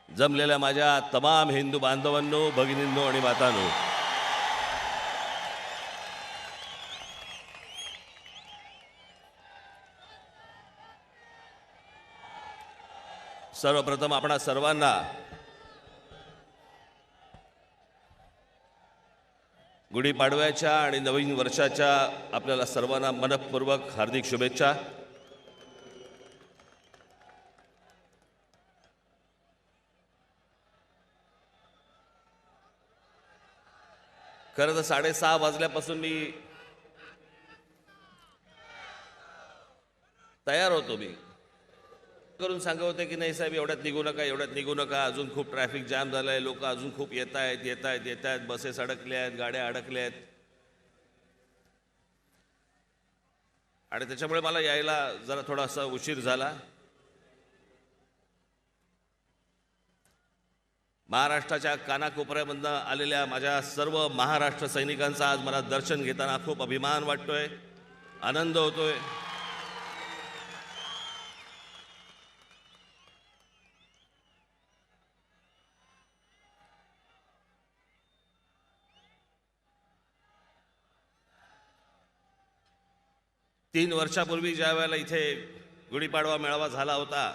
जमलेल्या माझ्या तमाम हिंदू बांधवांनो, भगिनींनो आणि मातांनो, सर्वप्रथम आपणा सर्वांना गुढीपाडव्याच्या आणि नवीन वर्षाच्या आपल्याला सर्वांना मनपूर्वक हार्दिक शुभेच्छा. खरं तर 6:30 वाजल्यापासून मी तयार होतो. मी करून सांगत होते की नाही साहेब, एवढ्यात निघू नका, एवढ्यात निघू नका, अजून खूप ट्रॅफिक जाम झालंय, लोक अजून खूप येत आहेत, बसेस अडकल्या आहेत, गाड्या अडकल्या आहेत. आणि त्याच्यामुळे मला यायला जरा थोडासा उशीर झाला. महाराष्ट्राच्या कानाकोपऱ्यामधनं आलेल्या माझ्या सर्व महाराष्ट्र सैनिकांचा आज मला दर्शन घेताना खूप अभिमान वाटतोय, आनंद होतोय. तीन वर्षापूर्वी ज्या वेळेला इथे गुढीपाडवा मेळावा झाला होता,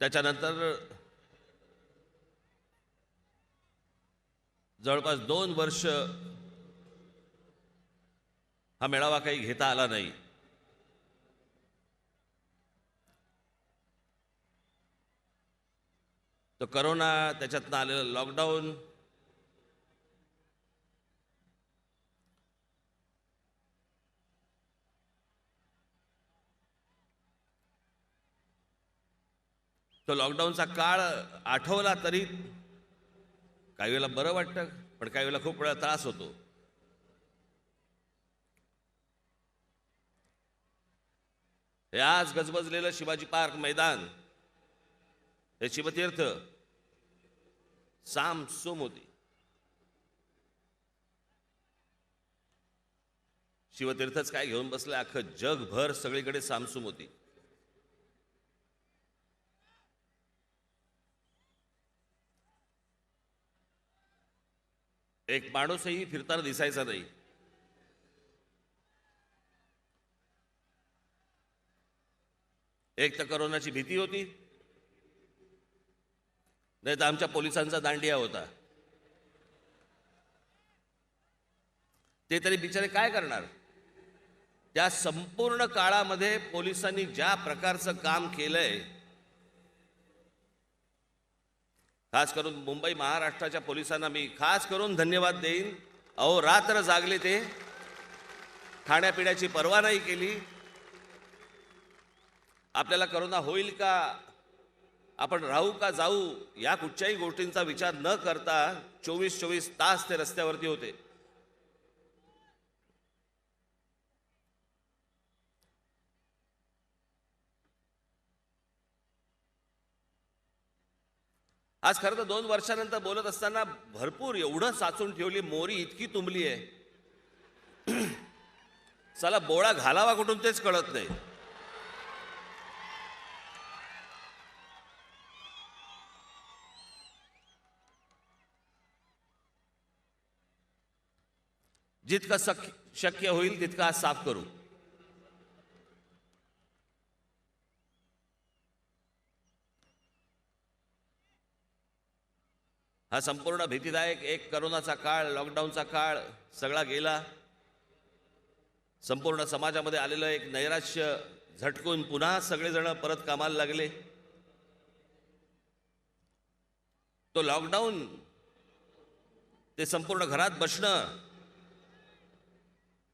त्याच्यानंतर जवळपास 2 वर्ष हा मेळावा काही घेता आला नाही. तो करोना, त्याच्यातनं आलेलं लॉकडाऊन, तो लॉकडाऊनचा काळ आठवला तरी काही वेळेला बरं वाटतं, पण काही वेळेला खूप वेळा त्रास होतो. हे आज गजबजलेलं शिवाजी पार्क मैदान, हे शिवतीर्थ सामसूम होती. शिवतीर्थच काय घेऊन बसले, अख्खं जगभर सगळीकडे सामसूम होती. एक माणूसही फिरताना दिसायचा नाही. एक तर करोनाची भीती होती, नाही तर आमच्या पोलिसांचा दांडिया होता. ते तरी बिचारे काय करणार. त्या संपूर्ण काळामध्ये पोलिसांनी ज्या प्रकारचं काम केलंय, खास करून मुंबई महाराष्ट्राच्या पोलिसांना मी खास करून धन्यवाद देईन. अहो रात्र जागले, ते खाण्यापिण्याची पर्वा नाही केली. आपल्याला करोना होईल का, आपण राहू का जाऊ, या कुठच्याही गोष्टींचा विचार न करता 24 तास ते रस्त्यावरती होते. आज खरं तर 2 वर्षानंतर बोलत असताना भरपूर एवढं साचून ठेवली, मोरी इतकी तुंबली आहे, चला बोळा घालावा कुठून तेच कळत नाही. जितकं शक्य होईल तितकं आज साफ करू. हा संपूर्ण भीतीदायक एक करोनाचा काळ, लॉकडाऊनचा काळ सगळा गेला. संपूर्ण समाजामध्ये आलेलं एक नैराश्य झटकून पुन्हा सगळेजण परत कामाला लागले. तो लॉकडाऊन, ते संपूर्ण घरात बसणं,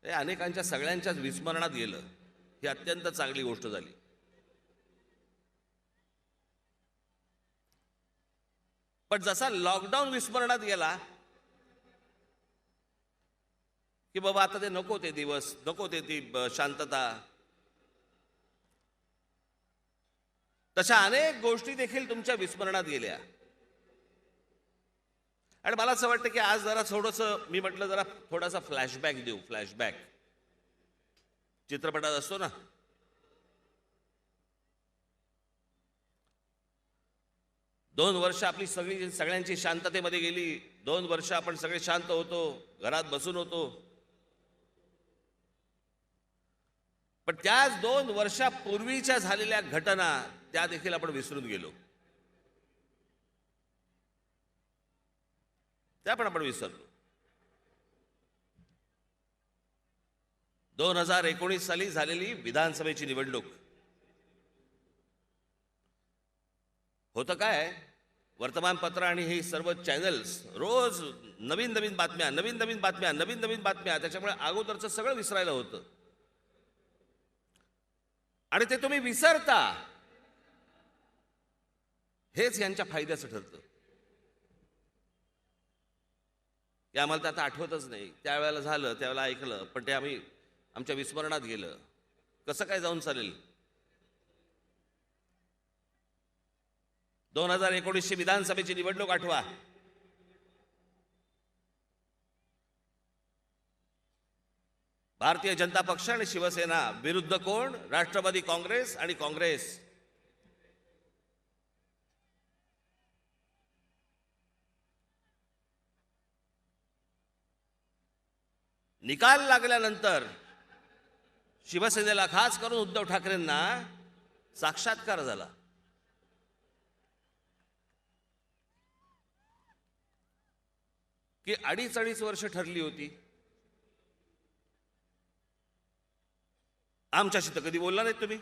हे अनेकांच्या सगळ्यांच्याच विस्मरणात गेलं. ही अत्यंत चांगली गोष्ट झाली. पण जसा लॉकडाऊन विस्मरणात गेला की बाबा आता ते नको, ते दिवस नको, ते ती शांतता, तशा अनेक गोष्टी देखील तुमच्या विस्मरणात गेल्या. आणि मला असं वाटतं की आज जरा थोडंसं, मी म्हटलं जरा थोडासा फ्लॅशबॅक देऊ. फ्लॅशबॅक चित्रपटात असतो ना, 2 वर्ष आपली सगळ्यांची शांततेमध्ये गेली. 2 वर्ष आपण सगळे शांत होतो, घरात बसून होतो. पण त्याच 2 वर्षापूर्वीच्या झालेल्या घटना त्या देखील आपण विसरून गेलो. त्या पण आपण विसरलो. 2019 साली झालेली विधानसभेची निवडणूक. होतं काय, वर्तमानपत्र आणि हे सर्व चॅनल्स रोज नवीन नवीन बातम्या, नवीन नवीन बातम्या, नवीन नवीन बातम्या. त्याच्यामुळे अगोदरचं सगळं विसरायला होतं आणि ते तुम्ही विसरता. हेच यांच्या फायद्याचं ठरतं की आम्हाला तर आता आठवतच नाही, त्यावेळेला झालं, त्यावेळेला ऐकलं, पण ते आम्ही आमच्या विस्मरणात गेलं. कसं काय जाऊन चालेल? 2019ची विधानसभेची निवडणूक आठवा. भारतीय जनता पक्ष आणि शिवसेना विरुद्ध कोण? राष्ट्रवादी काँग्रेस आणि काँग्रेस. निकाल लागल्यानंतर शिवसेनेला, खास करून उद्धव ठाकरेंना साक्षात्कार झाला. की 2.5 वर्ष ठरली होती. आमच्याशी तर कधी बोलला नाहीत तुम्ही.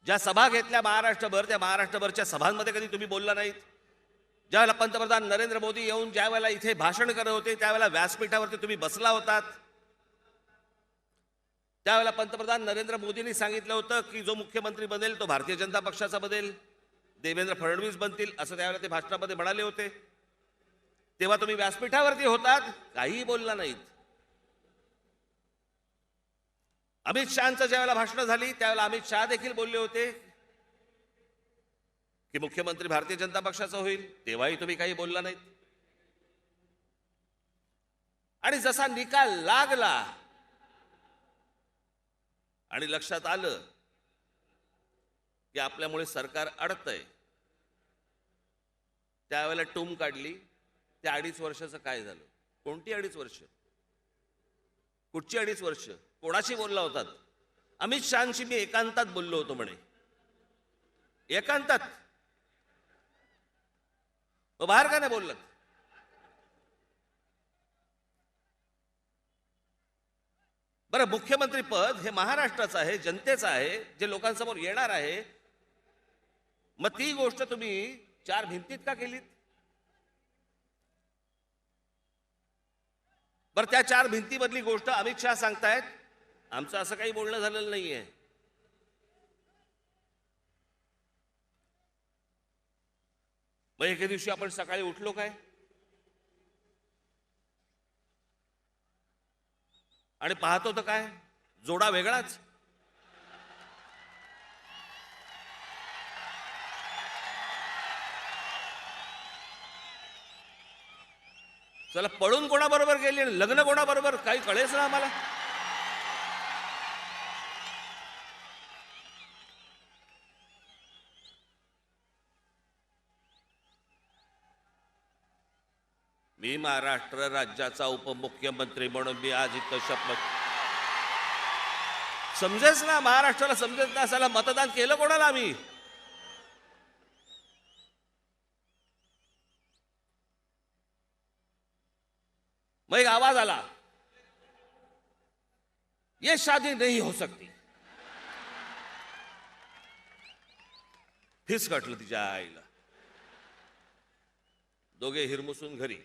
ज्या सभा घेतल्या महाराष्ट्रभर, त्या महाराष्ट्रभरच्या सभांमध्ये कधी तुम्ही बोलला नाहीत. ज्यावेळेला पंतप्रधान नरेंद्र मोदी येऊन ज्यावेळेला इथे भाषण करत होते, त्यावेळेला व्यासपीठावरती तुम्ही बसला होतात. त्यावेळेला पंतप्रधान नरेंद्र मोदींनी सांगितलं होतं की जो मुख्यमंत्री बनेल तो भारतीय जनता पक्षाचा बनेल, देवेंद्र फडणवीस बनतील, असं त्यावेळेला ते भाषणामध्ये म्हणाले होते. तेव्हा तुम्ही व्यासपीठावरती होतात, काहीही बोलला नाहीत. अमित शहांचं ज्यावेळेला भाषणं झाली त्यावेळेला अमित शहा देखील बोलले होते की मुख्यमंत्री भारतीय जनता पक्षाचा होईल, तेव्हाही तुम्ही काही बोलला नाहीत. आणि जसा निकाल लागला आणि लक्षात आलं की आपल्यामुळे सरकार अडतंय, त्यावेळेला टूम काढली. त्या 2.5 वर्षाचं काय झालं? कोणती 2.5 वर्ष? कुठची 2.5 वर्ष? कोणाशी बोलला होतात? अमित शहांशी मी एकांतात बोललो होतो म्हणे. एकांतात? बाहेर का नाही बोललात? बरं, मुख्यमंत्री पद हे महाराष्ट्राचं आहे, जनतेचं आहे, जे लोकांसमोर येणार आहे. मग ती गोष्ट तुम्ही 4 भिंतीत का केलीत? बरं, त्या 4 भिंतीमधली गोष्ट अमित शहा सांगतायत, आमचं असं काही बोलणं झालेलं नाहीये. मग एके दिवशी आपण सकाळी उठलो काय आणि पाहतो तर काय, जोडा वेगळाच. चला, पळून कोणाबरोबर गेली, लग्न कोणाबरोबर, काही कळेच ना आम्हाला. मी महाराष्ट्र राज्याचा उपमुख्यमंत्री म्हणून मी आज इथं शपथ. समजेच ना, महाराष्ट्राला समजेच ना. असायला मतदान केलं कोणाला आम्ही? मग एक आवाज आला, ये शादी नहीं हो सकती. फिसकटलं तिच्या आईला. दोघे हिरमुसून घरी.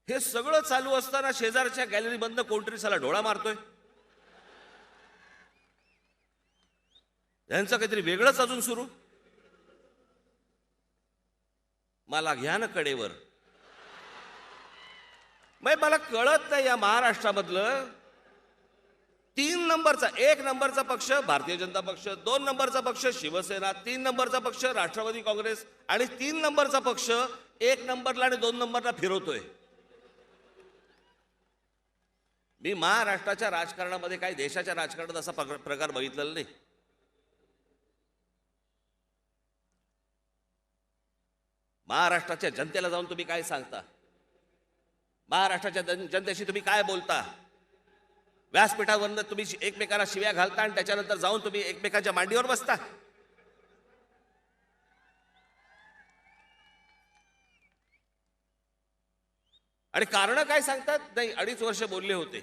हे सगळं चालू असताना शेजारच्या गॅलरी बंद कोणतरी साला डोळा मारतोय. यांचं काहीतरी वेगळंच अजून सुरू. मला घ्या ना कडेवर. मला कळत नाही या महाराष्ट्रामधलं 3 नंबरचा, 1 नंबरचा पक्ष भारतीय जनता पक्ष, 2 नंबरचा पक्ष शिवसेना, 3 नंबरचा पक्ष राष्ट्रवादी काँग्रेस आणि 3 नंबरचा पक्ष 1 नंबरला आणि 2 नंबरला फिरवतोय. मी महाराष्ट्राच्या राजकारणामध्ये काही देशाच्या राजकारणात असा प्रकार बघितलेला नाही. महाराष्ट्राच्या जनतेला जाऊन तुम्ही काय सांगता? महाराष्ट्राच्या जनतेशी तुम्ही काय बोलता? व्यासपीठावरनं तुम्ही एकमेकांना शिव्या घालता आणि त्याच्यानंतर जाऊन तुम्ही एकमेकांच्या मांडीवर बसता. आणि कारण काय सांगतात? नाही, 2.5 वर्ष बोलले होते.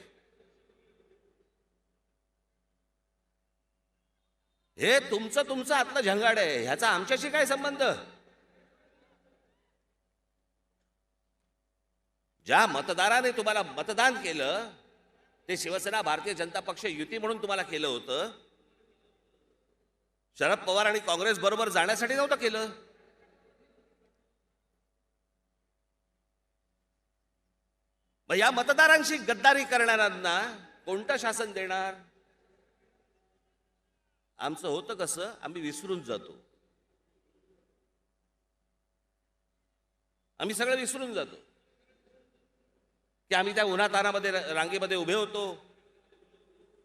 हे तुमचं आतलं झंगाड आहे, ह्याचा आमच्याशी काय संबंध? ज्या मतदाराने तुम्हाला मतदान केलं ते शिवसेना भारतीय जनता पक्ष युती म्हणून तुम्हाला केलं होतं. शरद पवार आणि काँग्रेस बरोबर जाण्यासाठी नव्हतं केलं. मग या मतदारांशी गद्दारी करणाऱ्यांना कोणतं शासन देणार? आमचं होतं कसं, आम्ही विसरून जातो. आम्ही सगळं विसरून जातो की आम्ही त्या उन्हातानामध्ये रांगेमध्ये उभे होतो.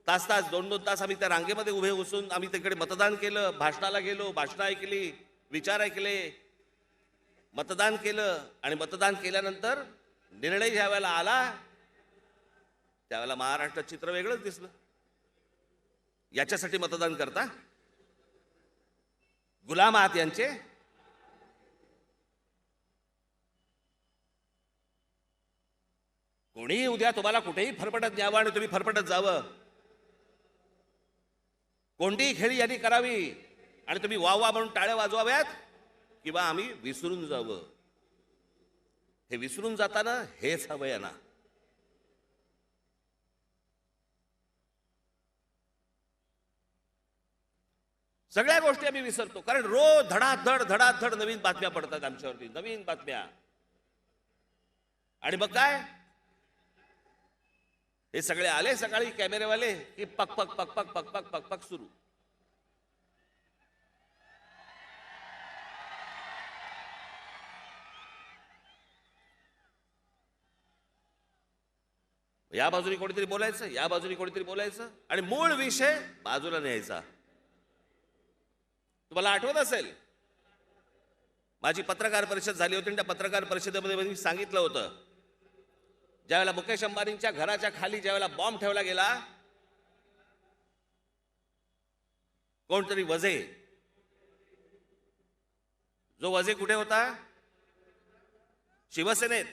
तास 2-2 तास आम्ही त्या रांगेमध्ये उभे बसून आम्ही तिकडे मतदान केलं, भाषणाला गेलो, भाषणं ऐकली, विचार ऐकले, मतदान केलं. आणि मतदान केल्यानंतर निर्णय ज्या वेळेला आला त्यावेळेला महाराष्ट्रात चित्र वेगळंच दिसलं. याच्यासाठी मतदान करता? गुलाम आहात यांचे? कोणी उद्या तुम्हाला कुठेही फरफटत न्यावं आणि तुम्ही फरफटत जावं, कोणतीही खेळी यांनी करावी आणि तुम्ही वा वा म्हणून टाळ्या वाजवाव्यात, किंवा आम्ही विसरून जावं. हे विसरून जाताना हेच हवं आहे ना. सगळ्या गोष्टी आम्ही विसरतो, कारण रोज धडाधड नवीन बातम्या पडतात आमच्यावरती, नवीन बातम्या. आणि मग काय, हे सगळे आले सकाळी कॅमेरेवाले की पक पक पक पक पक पक पक पक सुरू. या बाजूने कोणीतरी बोलायचं, या बाजूने कोणीतरी बोलायचं आणि मूळ विषय बाजूला न्यायचा. तुम्हाला आठवत असेल, माझी पत्रकार परिषद झाली होती आणि त्या पत्रकार परिषदेमध्ये मी सांगितलं होतं, ज्यावेळेला मुकेश अंबानींच्या घराच्या खाली ज्यावेळेला बॉम्ब ठेवला गेला, कोणतरी वझे, जो वझे कुठे होता? शिवसेनेत.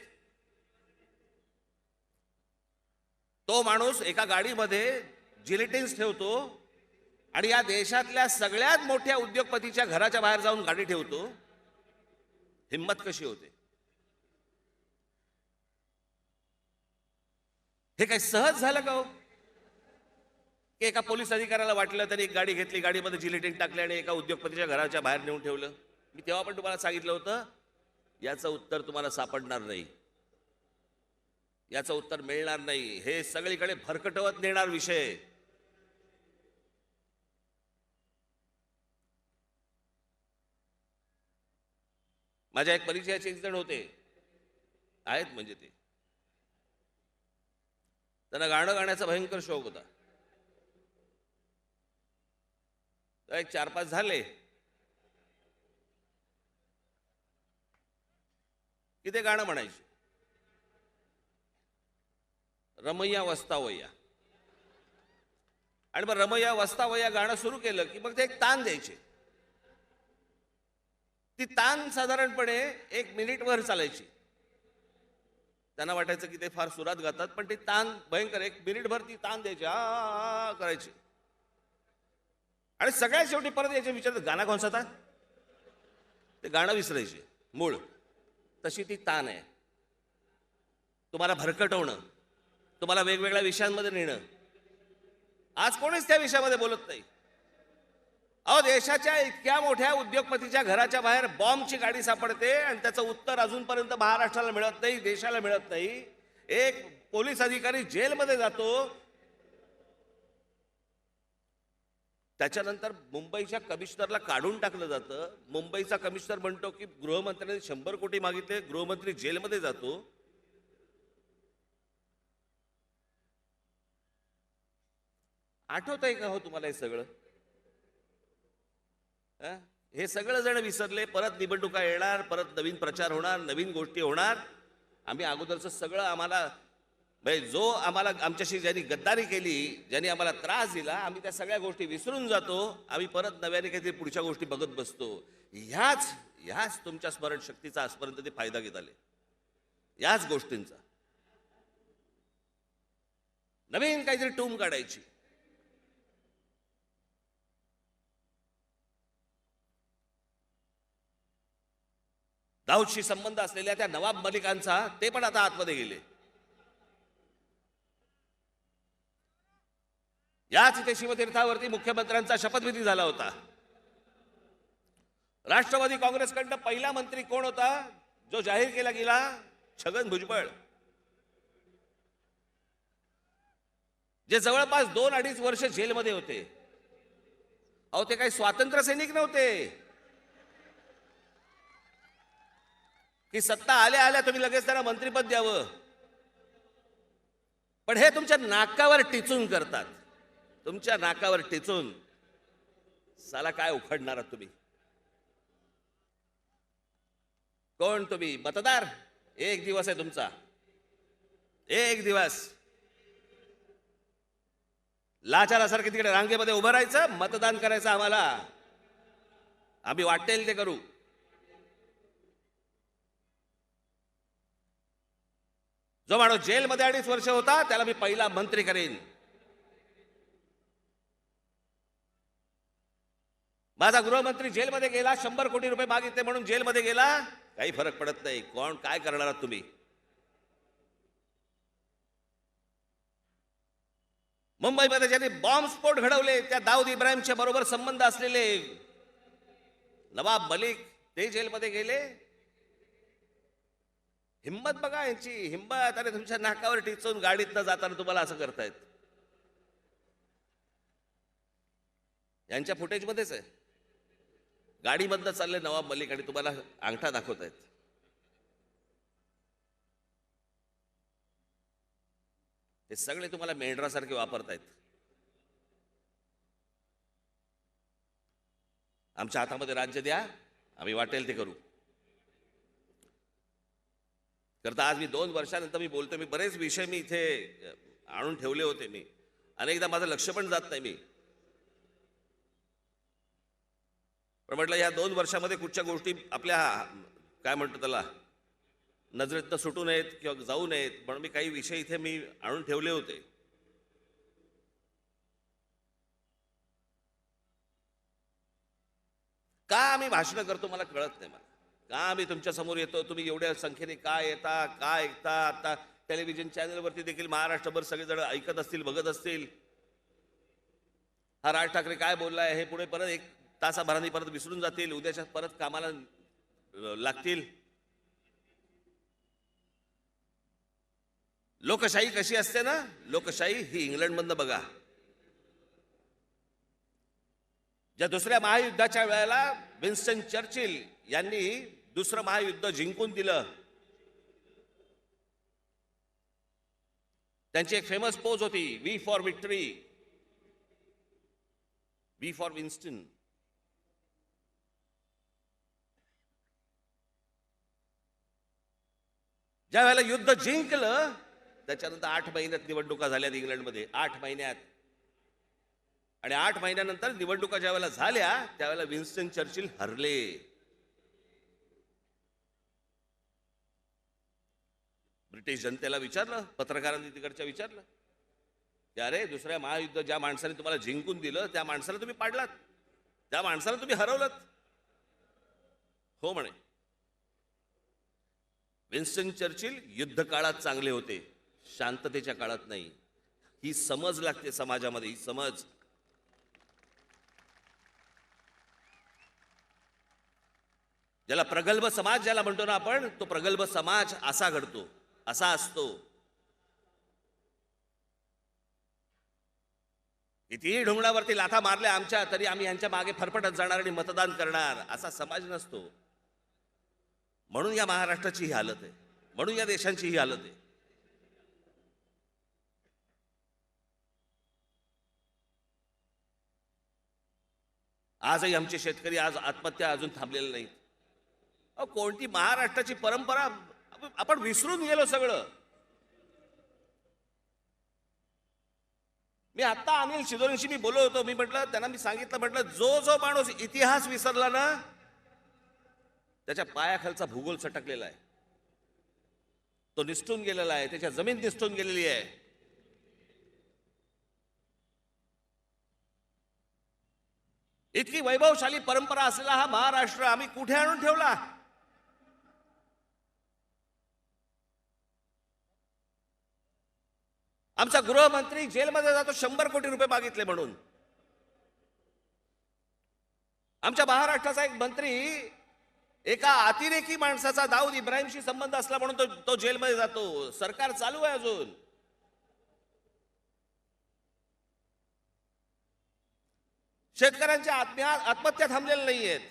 तो माणूस एका गाडीमध्ये जिलेटिन्स ठेवतो आणि या देशातल्या सगळ्यात मोठ्या उद्योगपतीच्या घराच्या बाहेर जाऊन गाडी ठेवतो. हिम्मत कशी होते? हे काही सहज झालं का हो? की एका पोलीस अधिकाऱ्याला वाटलं तरी एक गाडी घेतली, गाडीमध्ये जिलेटिन टाकले आणि एका उद्योगपतीच्या घराच्या बाहेर नेऊन ठेवलं. मी तेव्हा पण तुम्हाला सांगितलं होतं, याचं उत्तर तुम्हाला सापडणार नाही, याचं उत्तर मिळणार नाही. हे सगळीकडे भरकटवत नेणार विषय. माझ्या एक परिचयाचे एक जण होते, आहेत म्हणजे ते, त्यांना गाणं गाण्याचा भयंकर शौक होता. तर एक 4-5 झाले की ते गाणं म्हणायचे, रमैया वस्तावय्या. आणि मग रमैया वस्तावय्या गाणं सुरू केलं की मग ते एक तान द्यायचे. ती तान साधारणपणे 1 मिनिटभर चालायची. त्यांना वाटायचं की ते फार सुरात गातात, पण ती तान भयंकर 1 मिनिटभर ती तान द्यायची, आ करायची. आणि सगळ्यात शेवटी परत याचे विचारतात, गाणं कोणचा होता? ते गाणं विसरायचे मूळ. तशी ती तान आहे. तुम्हाला भरकटवणं, तुम्हाला वेगवेगळ्या विषयांमध्ये नेणं. आज कोणीच त्या विषयामध्ये बोलत नाही. अहो, देशाच्या इतक्या मोठ्या उद्योगपतीच्या घराच्या बाहेर बॉम्बची गाडी सापडते आणि त्याचं उत्तर अजूनपर्यंत महाराष्ट्राला मिळत नाही, देशाला मिळत नाही. एक पोलीस अधिकारी जेलमध्ये जातो, त्याच्यानंतर मुंबईच्या कमिशनरला काढून टाकलं जातं. मुंबईचा कमिशनर म्हणतो की गृहमंत्र्यांनी 100 कोटी मागितले, गृहमंत्री जेलमध्ये जातो. आठवतंय का हो तुम्हाला हे सगळं? हे सगळं जण विसरले. परत निवडणुका येणार, परत नवीन प्रचार होणार, नवीन गोष्टी होणार. आम्ही अगोदरचं सगळं आम्हाला म्हणजे जो आम्हाला आमच्याशी ज्यांनी गद्दारी केली, ज्यांनी आम्हाला त्रास दिला, आम्ही त्या सगळ्या गोष्टी विसरून जातो. आम्ही परत नव्याने काहीतरी पुढच्या गोष्टी बघत बसतो. ह्याच तुमच्या स्मरणशक्तीचा आजपर्यंत ते फायदा घेत आले. याच गोष्टींचा नवीन काहीतरी टूम काढायची. दाऊदशी संबंध असलेल्या त्या नवाब मलिकांचा ते पण आता आतमध्ये गेले. याच इथे शिवतीर्थावरती मुख्यमंत्र्यांचा शपथविधी झाला होता. राष्ट्रवादी काँग्रेसकडनं पहिला मंत्री कोण होता जो जाहीर केला गेला? छगन भुजबळ, जे जवळपास 2-2.5 वर्ष जेलमध्ये होते. अहो, ते काही स्वातंत्र्य सैनिक नव्हते की सत्ता आल्या आल्या तुम्ही लगेच त्यांना मंत्रिपद द्यावं. पण हे तुमच्या नाकावर टिचून करतात. तुमच्या नाकावर टिचून साला काय उखडणार आहात तुम्ही? कोण तुम्ही? मतदार? एक दिवस आहे तुमचा, एक दिवस. लाचारासारखे तिकडे रांगेमध्ये उभं राहायचं, मतदान करायचं आम्हाला. आम्ही वाटेल ते करू. जो माणूस जेलमध्ये 2.5 वर्ष होता त्याला मी पहिला मंत्री करेन. माझा गृहमंत्री जेलमध्ये गेला, 100 कोटी रुपये मागितले म्हणून जेलमध्ये गेला, काही फरक पडत नाही. कोण काय करणार आहात तुम्ही? मुंबईमध्ये ज्यांनी बॉम्बस्फोट घडवले त्या दाऊद इब्राहिमच्या बरोबर संबंध असलेले नवाब मलिक, ते जेलमध्ये गेले. हिम्मत बघा यांची, हिम्मत. आणि तुमच्या नाकावर टिचून गाडीतनं जाताना तुम्हाला असं करतायत. यांच्या फुटेजमध्येच आहे. गाडीमधनं चालले नवाब मलिक आणि तुम्हाला अंगठा दाखवतायत. हे सगळे तुम्हाला मेंढरासारखे वापरतायत. आमच्या हातामध्ये राज्य द्या, आम्ही वाटेल ते करू. करता आज मी 2 वर्षानंतर मी बोलतो. मी बरेच विषय मी इथे आणून ठेवले होते. मी अनेकदा माझं लक्ष पण जात नाही. मी पण म्हटलं या 2 वर्षामध्ये कुठच्या गोष्टी आपल्या काय म्हणतो त्याला नजरेतनं सुटू नयेत किंवा जाऊ नयेत म्हणून मी काही विषय इथे मी आणून ठेवले होते. का आम्ही भाषण करतो मला कळत नाही. मला का आम्ही तुमच्या समोर येतो, तुम्ही एवढ्या संख्येने का येता, का ऐकता? आता टेलिव्हिजन चॅनलवरती देखील महाराष्ट्रभर सगळेजण ऐकत असतील, बघत असतील. हा राज ठाकरे काय बोललाय हे पुढे परत 1 तासाभरांनी परत विसरून जातील. उद्याच्या परत कामाला लागतील. लोकशाही कशी असते ना, लोकशाही ही इंग्लंडमधनं बघा. ज्या दुसऱ्या महायुद्धाच्या वेळेला विन्स्टन चर्चिल यांनी दुसरं महायुद्ध जिंकून दिलं. त्यांची एक फेमस पोज होती, V for victory, V for Winston. ज्या वेळेला युद्ध जिंकलं त्याच्यानंतर 8 महिन्यात निवडणुका झाल्या इंग्लंडमध्ये. 8 महिन्यात. आणि 8 महिन्यानंतर निवडणुका ज्या वेळेला झाल्या त्यावेळेला विन्स्टन चर्चिल हरले. ब्रिटिश जनतेला विचारलं, पत्रकारांनी तिकडच्या विचारलं की अरे दुसऱ्या महायुद्ध ज्या माणसाने तुम्हाला जिंकून दिलं त्या माणसाला तुम्ही पाडलात, त्या माणसाला तुम्ही हरवलं. हो म्हणे. विन्स्टन चर्चिल युद्ध काळात चांगले होते, शांततेच्या काळात नाही. ही समज लागते समाजामध्ये, ही समज. ज्याला प्रगल्भ समाज ज्याला म्हणतो ना आपण, तो प्रगल्भ समाज असा घडतो, असा असतो. कितीही ढुंगणावरती लाथा मारल्या आमच्या तरी आम्ही यांच्या मागे फरफटत जाणार आणि मतदान करणार असा समाज नसतो. म्हणून या महाराष्ट्राची ही हालत आहे, म्हणून या देशांची ही हालत आहे. आजही आमचे शेतकरी आज आत्महत्या अजून थांबलेल्या नाहीत. अहो, कोणती महाराष्ट्राची परंपरा आपण विसरून गेलो सगळं. मी आता अनिल शिदोरेंशी मी बोललो होतो. मी म्हटलं त्यांना, मी सांगितलं, म्हटलं जो जो माणूस इतिहास विसरला ना, त्याच्या पायाखालचा भूगोल सटकलेला आहे, तो निसटून गेलेला आहे, त्याच्या जमीन निसटून गेलेली आहे. इतकी वैभवशाली परंपरा असलेला हा महाराष्ट्र आम्ही कुठे आणून ठेवला? आमचा गृहमंत्री जेलमध्ये जातो 100 कोटी रुपये मागितले म्हणून. आमच्या महाराष्ट्राचा एक मंत्री एका अतिरेकी माणसाचा, दाऊद इब्राहिमशी संबंध असला म्हणून तो जेलमध्ये जातो. सरकार चालू आहे अजून. शेतकऱ्यांच्या आत्महत्या थांबलेल्या नाहीयेत.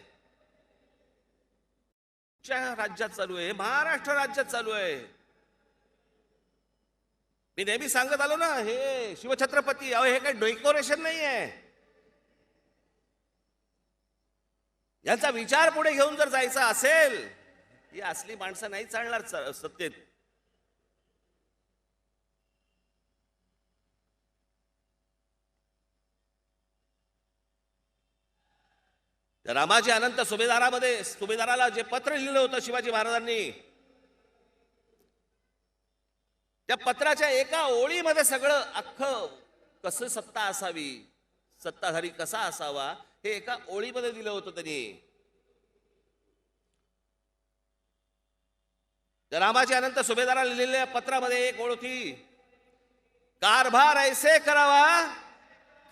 राज्यात चालू आहे, महाराष्ट्र राज्यात चालू आहे. मी नेहमी सांगत आलो ना, हे शिवछत्रपती, अहो हे काही डेकोरेशन नाही आहे. यांचा विचार पुढे घेऊन जर जायचा असेल, ही असली माणसं नाही चालणार सत्तेत. रामाजी अनंत सुभेदाराला जे पत्र लिहिलं होतं शिवाजी महाराजांनी, त्या पत्राच्या एका ओळीमध्ये सगळं अख्खं कसं सत्ता असावी, सत्ताधारी कसा असावा, हे एका ओळीमध्ये दिलं होतं त्यांनी. रामाजी अनंत सुभेदाराला लिहिलेल्या पत्रामध्ये एक ओळ होती, कारभार ऐसे करावा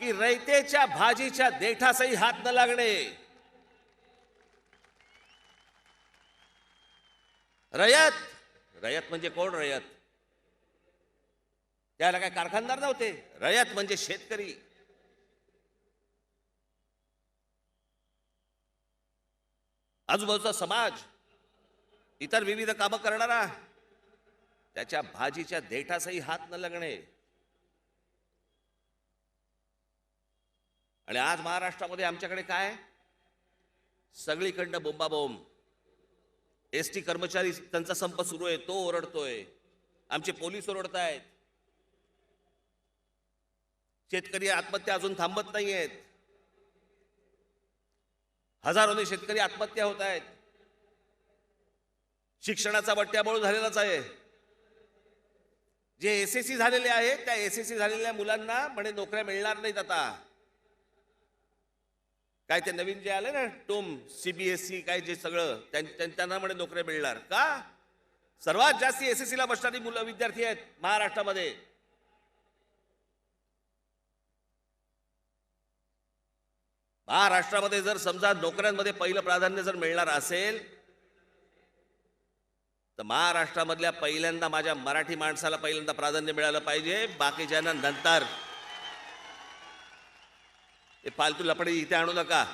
की रयतेच्या भाजीच्या देठासही हात न लागणे. रयत म्हणजे कोण? रयत त्याला काय कारखानदार नव्हते. रयत म्हणजे शेतकरी. आजूबाजूचा समाज, इतर विविध कामं करणारा, त्याच्या भाजीच्या देठासही हात न लागणे. आणि आज महाराष्ट्रामध्ये आमच्याकडे काय, सगळीकडनं बोंबाबोंब. एसटी कर्मचारी, त्यांचा संप सुरू आहे, तो ओरडतोय. आमचे पोलीस ओरडतायत. शेतकरी आत्महत्या अजून थांबत नाहीयेत. हजारोने शेतकरी आत्महत्या होत आहेत. शिक्षणाचा बट्ट्याबोळ झालेलाच आहे. जे एसएससी झालेले आहेत, त्या एसएससी झालेल्या मुलांना म्हणे नोकऱ्या मिळणार नाहीत आता. काय ते नवीन जे आले ना, टोम सीबीएसई काय जे सगळं, त्यांना म्हणे नोकऱ्या मिळणार का? सर्वात जास्त एसएससीला बसणारी मुलं, विद्यार्थी आहेत महाराष्ट्रामध्ये. महाराष्ट्रामध्ये जर समजा नोकऱ्यांमध्ये पहिलं प्राधान्य जर मिळणार असेल, तर महाराष्ट्रामधल्या पहिल्यांदा माझ्या मराठी माणसाला पहिल्यांदा प्राधान्य मिळालं पाहिजे. बाकीच्यांना नंतर. हे फालतू लपडे इथे आणू नका.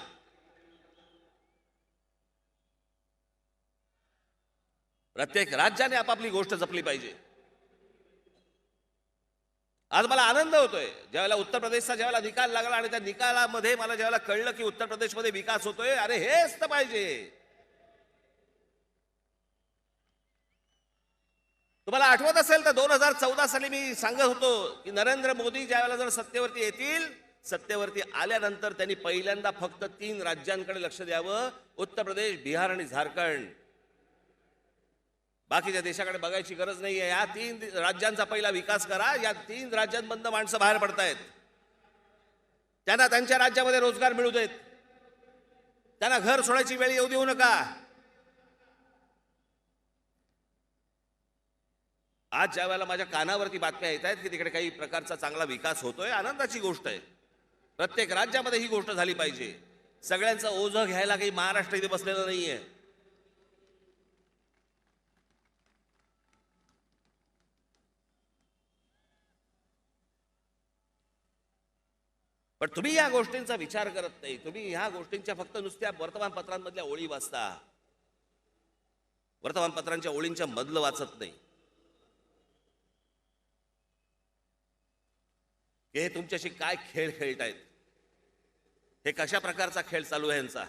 प्रत्येक राज्याने आपापली गोष्ट जपली पाहिजे. आज मला आनंद होतोय ज्यावेळेला उत्तर प्रदेशचा ज्यावेळेला निकाल लागला आणि त्या निकालामध्ये मला ज्यावेळेला कळलं की उत्तर प्रदेशमध्ये विकास होतोय. अरे हेच तर पाहिजे. तुम्हाला आठवत असेल तर 2014 साली मी सांगत होतो की नरेंद्र मोदी ज्यावेळेला जर सत्तेवरती येतील, सत्तेवरती आल्यानंतर त्यांनी पहिल्यांदा फक्त 3 राज्यांकडे लक्ष द्यावं, उत्तर प्रदेश, बिहार आणि झारखंड. बाकीच्या देशाकडे बघायची गरज नाहीये. या 3 राज्यांचा पहिला विकास करा. या 3 राज्यांमधनं माणसं बाहेर पडतायत. त्यांना त्यांच्या राज्यामध्ये रोजगार मिळू देत. त्यांना घर सोडायची वेळ येऊ देऊ नका. आज ज्या वेळेला माझ्या कानावरती बातम्या येत आहेत की तिकडे काही प्रकारचा चांगला विकास होतोय, आनंदाची गोष्ट आहे. प्रत्येक राज्यामध्ये ही गोष्ट झाली पाहिजे. सगळ्यांचं ओझं घ्यायला काही महाराष्ट्र इथे बसलेलं नाहीये. पण तुम्ही या गोष्टींचा विचार करत नाही. तुम्ही ह्या गोष्टींच्या फक्त नुसत्या वर्तमानपत्रांमधल्या ओळी वाचता. वर्तमानपत्रांच्या ओळींच्या मधलं वाचत नाही. हे तुमच्याशी काय खेळ खेळतायत. हे कशा प्रकारचा खेळ चालू आहे यांचा?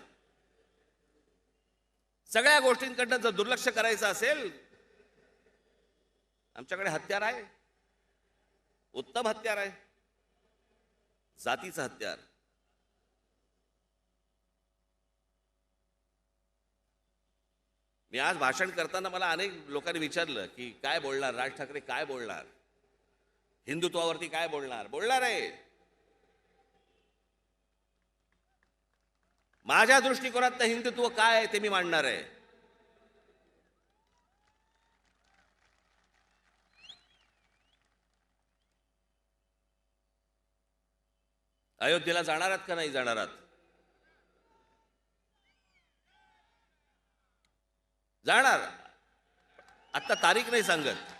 सगळ्या गोष्टींकडनं जर दुर्लक्ष करायचं असेल, आमच्याकडे हत्यार आहे, उत्तम हत्यार आहे, जातीचं हत्यार. मी आज भाषण करताना मला अनेक लोकांनी विचारलं की काय बोलणार राज ठाकरे, काय बोलणार, हिंदुत्वावरती काय बोलणार. बोलणार आहे. माझ्या दृष्टिकोनात हिंदुत्व काय आहे ते मी मांडणार आहे. अयोध्येला जाणार आहात का नाही जाणार आहात? जाणार. आता तारीख नाही सांगत.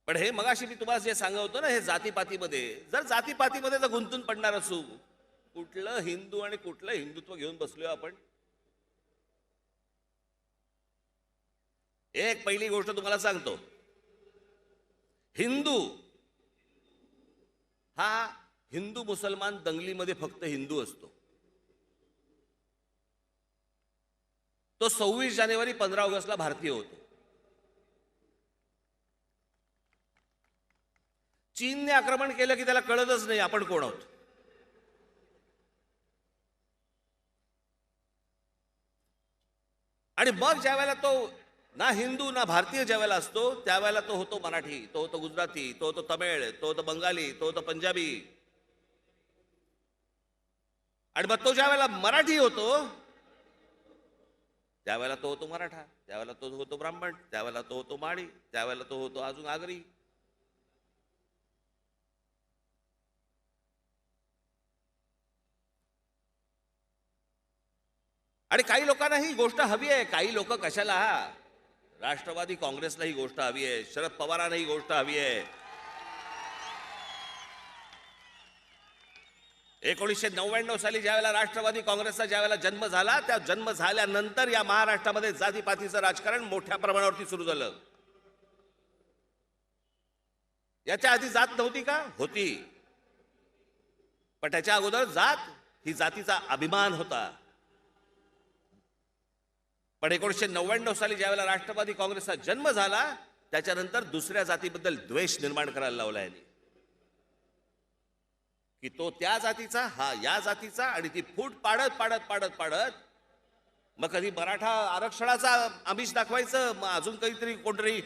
पण हे मगाशी मी तुम्हाला जे सांगत होतो ना, हे जातीपातीमध्ये, जर जातीपातीमध्ये जर गुंतून पडणार असू, कुठलं हिंदू आणि कुठलं हिंदुत्व घेऊन बसलोय आपण? एक पहिली गोष्ट तुम्हाला सांगतो, हिंदू हा हिंदू मुसलमान दंगलीमध्ये फक्त हिंदू असतो. तो 26 जानेवारी 15 ऑगस्टला भारतीय होतो. चीनने आक्रमण केलं की त्याला कळतच नाही आपण कोण आहोत. आणि मग ज्या वेळेला तो ना हिंदू ना भारतीय ज्या वेळेला असतो, त्यावेळेला तो होतो मराठी, तो होतो गुजराती, तो होतो तमिळ, तो होतो बंगाली, तो होतो पंजाबी. आणि मग तो ज्या वेळेला मराठी होतो त्यावेळेला तो होतो मराठा, त्यावेळेला तो होतो ब्राह्मण, त्यावेळेला तो होतो माळी, त्यावेळेला तो होतो अजून आगरी. आणि काही लोकांना ही गोष्ट हवी आहे. काही लोक कशाला, राष्ट्रवादी काँग्रेसला ही गोष्ट हवी आहे, शरद पवारांना ही गोष्ट हवी आहे. 1999 साली ज्यावेळेला राष्ट्रवादी काँग्रेसचा ज्यावेळेला जन्म झाला, त्या जन्म झाल्यानंतर या महाराष्ट्रामध्ये जातीपातीचं राजकारण मोठ्या प्रमाणावरती सुरू झालं. याच्या आधी जात नव्हती का? होती. पण त्याच्या अगोदर जात ही जातीचा अभिमान होता. पण 1999 साली ज्यावेळेला राष्ट्रवादी काँग्रेसचा जन्म झाला, त्याच्यानंतर दुसऱ्या जातीबद्दल द्वेष निर्माण करायला लावला आहे की तो त्या जातीचा, हा या जातीचा, आणि ती फूट पाडत पाडत पाडत पाडत मग कधी मराठा आरक्षणाचा आमिष दाखवायचं, मग अजून काहीतरी कोणतरी.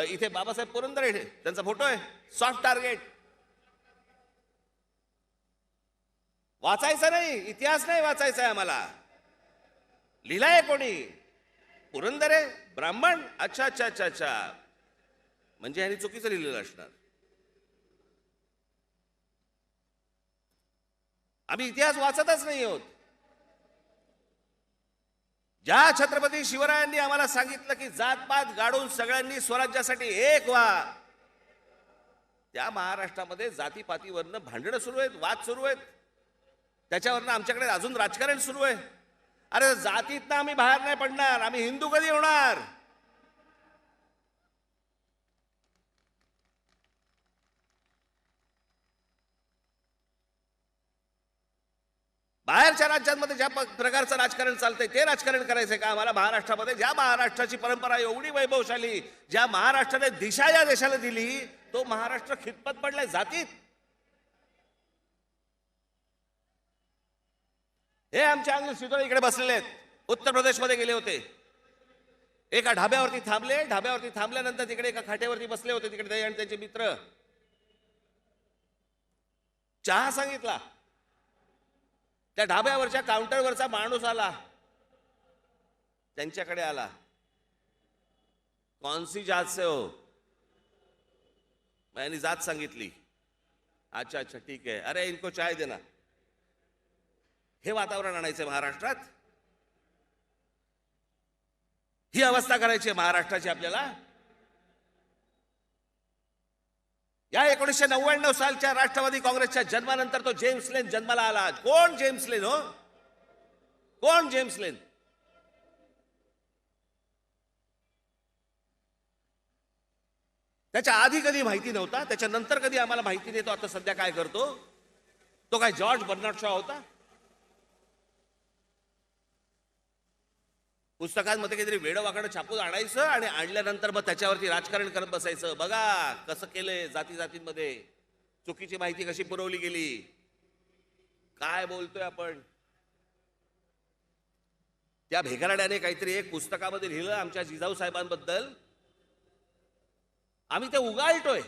इथे बाबासाहेब पुरंदरे त्यांचा फोटो आहे, सॉफ्ट टार्गेट. वाचायचं नाही, इतिहास नाही वाचायचा आहे आम्हाला. लिहिलाय कोणी? पुरंदरे, ब्राह्मण. अच्छा अच्छा अच्छा अच्छा, म्हणजे ह्यांनी चुकीचं लिहिलेलं असणार. आम्ही इतिहास वाचतच नाही आहोत. ज्या छत्रपती शिवरायांनी आम्हाला सांगितलं की जातपात गाडून सगळ्यांनी स्वराज्यासाठी एक व्हा, त्या महाराष्ट्रामध्ये जातीपातीवरनं भांडणं सुरू आहेत, वाद सुरू आहेत. त्याच्यावरनं आमच्याकडे अजून राजकारण सुरू आहे. अरे जातीतनं आम्ही बाहेर नाही पडणार, आम्ही हिंदू कधी होणार? बाहेरच्या राज्यांमध्ये ज्या प्रकारचं राजकारण चालतंय ते राजकारण करायचंय का आम्हाला महाराष्ट्रामध्ये? ज्या महाराष्ट्राची परंपरा एवढी वैभवशाली, ज्या महाराष्ट्राने दिशा या देशाला दिली, तो महाराष्ट्र खितपत पडलाय जातीत. हे आमचे अनिल शितोळे इकडे बसलेले आहेत, उत्तर प्रदेशमध्ये गेले होते. एका ढाब्यावरती थांबले, ढाब्यावरती थांबल्यानंतर तिकडे एका खाट्यावरती बसले होते. तिकडे ते आणि त्यांचे मित्र चहा सांगितला. त्या ढाब्यावरच्या काउंटरवरचा माणूस आला, त्यांच्याकडे आला. कौन सी जात से हो? मैंने जात सांगितली. अच्छा अच्छा ठीक है, अरे इनको चाय देना. हे वातावरण आणायचं महाराष्ट्रात? ही अवस्था करायची आहे महाराष्ट्राची आपल्याला? या 1999 सालच्या राष्ट्रवादी काँग्रेसच्या जन्मानंतर तो जेम्स लेन जन्माला आला. कोण जेम्स लेन हो? कोण जेम्स लेन? त्याच्या आधी कधी माहिती नव्हता, त्याच्यानंतर कधी आम्हाला माहिती देतो. आता सध्या काय करतो तो, काय जॉर्ज बर्नार्ड शॉ होता? पुस्तकांमध्ये काहीतरी वेडं छापून आणायचं आणि आणल्यानंतर मग त्याच्यावरती राजकारण करत बसायचं. बघा कसं केलंय, जाती जातींमध्ये चुकीची माहिती कशी पुरवली गेली. काय बोलतोय आपण? त्या भेकराड्याने काहीतरी एक पुस्तकामध्ये लिहिलं आमच्या जिजाऊ साहेबांबद्दल, आम्ही ते उगाळतोय.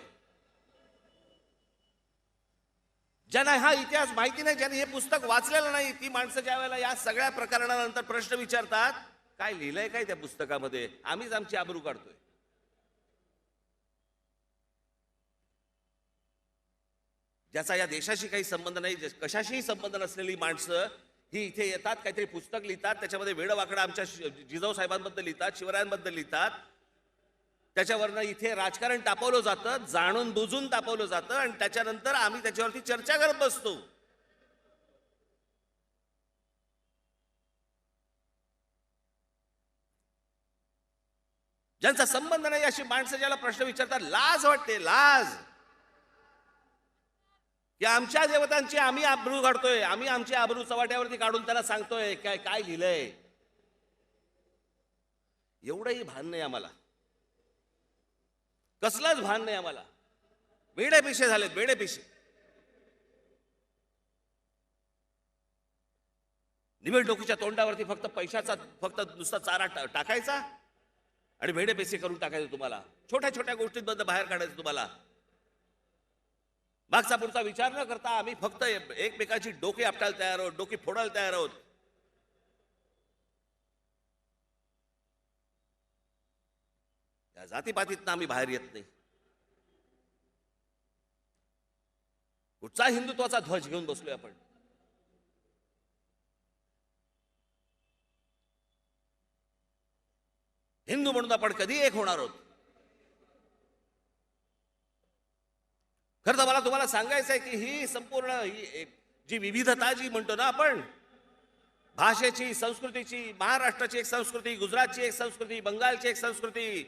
ज्यांना हा इतिहास माहिती नाही, ज्यांनी हे पुस्तक वाचलेलं नाही, ती माणसं ज्या वेळेला या सगळ्या प्रकरणानंतर प्रश्न विचारतात, काय लिहिलंय काय त्या पुस्तकामध्ये, आम्हीच आमची आबरू काढतोय. ज्याचा या देशाशी काही संबंध नाही, कशाशीही संबंध नसलेली माणसं ही इथे येतात, काहीतरी पुस्तक लिहितात, त्याच्यामध्ये वेडवाकडं आमच्या जिजाऊ साहेबांबद्दल लिहितात, शिवरायांबद्दल लिहितात. त्याच्यावरनं इथे राजकारण तापवलं जातं, जाणून बुजून तापवलं जातं, आणि त्याच्यानंतर आम्ही त्याच्यावरती चर्चा करत बसतो. ज्यांचा संबंध नाही अशी माणसं ज्याला प्रश्न विचारतात, लाज वाटते, लाज. की आमच्या देवतांची आम्ही आबरू काढतोय, आम्ही आमची आबरू चव्हाट्यावरती काढून त्याला सांगतोय काय काय लिहिलंय. एवढंही भान नाही आम्हाला, कसलाच भान नाही आम्हाला. बेडे पिशे झालेत, बेडे पिशे. निवड डोकीच्या तोंडावरती फक्त पैशाचा, फक्त नुसता चारा टाकायचा आणि भेडे पैसे करून टाकायचं तुम्हाला. छोट्या छोट्या गोष्टींबद्दल बाहेर काढायचं तुम्हाला. मागचा पुढचा विचार न करता आम्ही फक्त एकमेकांची डोके आपटायला तयार आहोत, डोकी फोडायला तयार आहोत. या जातीपातीतनं आम्ही बाहेर येत नाही. कुठचा हिंदुत्वाचा ध्वज घेऊन बसलोय आपण? हिंदू म्हणून आपण कधी एक होणार आहोत? खरं तर मला तुम्हाला सांगायचं आहे की ही संपूर्ण ही जी विविधता जी म्हणतो ना आपण, भाषेची, संस्कृतीची, महाराष्ट्राची एक संस्कृती, गुजरातची एक संस्कृती, बंगालची एक संस्कृती,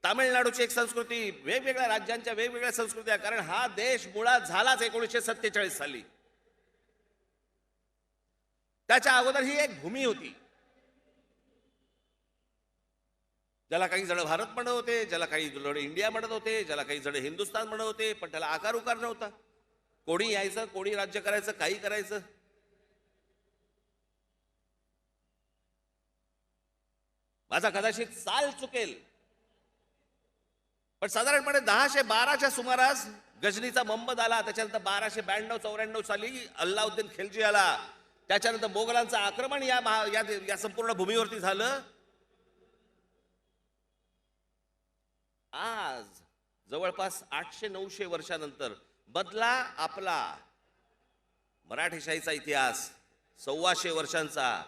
तामिळनाडूची एक संस्कृती, वेगवेगळ्या राज्यांच्या वेगवेगळ्या संस्कृत्या. कारण हा देश मुळात झालाच 1947 साली. त्याच्या अगोदर ही एक भूमी होती, ज्याला काही जण भारत म्हणत होते, ज्याला काही जण इंडिया म्हणत होते, ज्याला काही जण हिंदुस्थान म्हणत होते, पण त्याला आकार उकार नव्हता. कोणी यायचं, कोणी राज्य करायचं, काही करायचं. माझा कदाचित साल चुकेल, पण साधारणपणे 1012च्या सुमारास गजनीचा मोहम्मद आला. त्याच्यानंतर 1292-94 साली अल्लाउद्दीन खिलजी आला. त्याच्यानंतर मोगलांचं आक्रमण या संपूर्ण भूमीवरती झालं. आज जवळपास 800-900 वर्षानंतर बदला आपला मराठेशाहीचा इतिहास 125 वर्षांचा.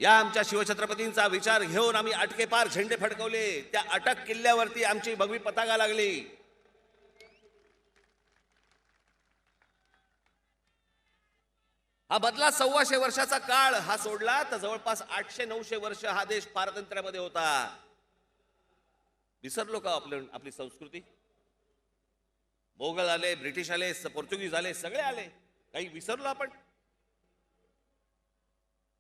या आमच्या शिवछत्रपतींचा विचार घेऊन आम्ही अटकेपार झेंडे फडकवले. त्या अटक किल्ल्यावरती आमची भगवी पताका लागली. हा बदला 125 वर्षाचा काळ हा सोडला तर जवळपास 800-900 वर्ष हा देश पारतंत्र्यामध्ये होता. विसरलो का आपली संस्कृती? मोगल आले, ब्रिटिश आले, पोर्तुगीज आले, सगळे आले, काही विसरलो आपण?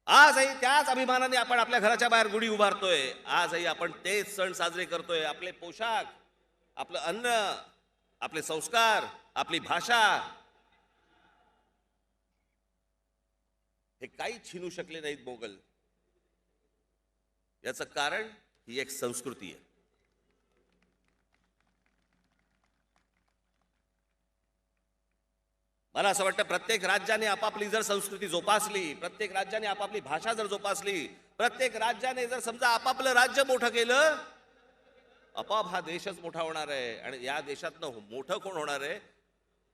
आजही त्याच अभिमानाने आपण आपल्या घराच्या बाहेर गुढी उभारतोय. आजही आपण तेच सण साजरे करतोय. आपले पोशाख, आपलं अन्न, आपले संस्कार, आपली भाषा हे काही छीनू शकले नाहीत मोगल. याचं कारण ही एक संस्कृती आहे. मला असं वाटतं प्रत्येक राज्याने आपापली जर संस्कृती जोपासली, प्रत्येक राज्याने आपापली भाषा जर जोपासली, प्रत्येक राज्याने जर समजा आपापलं राज्य मोठं केलं, आपाप हा देशच मोठा होणार आहे. आणि या देशातनं मोठं कोण होणार आहे?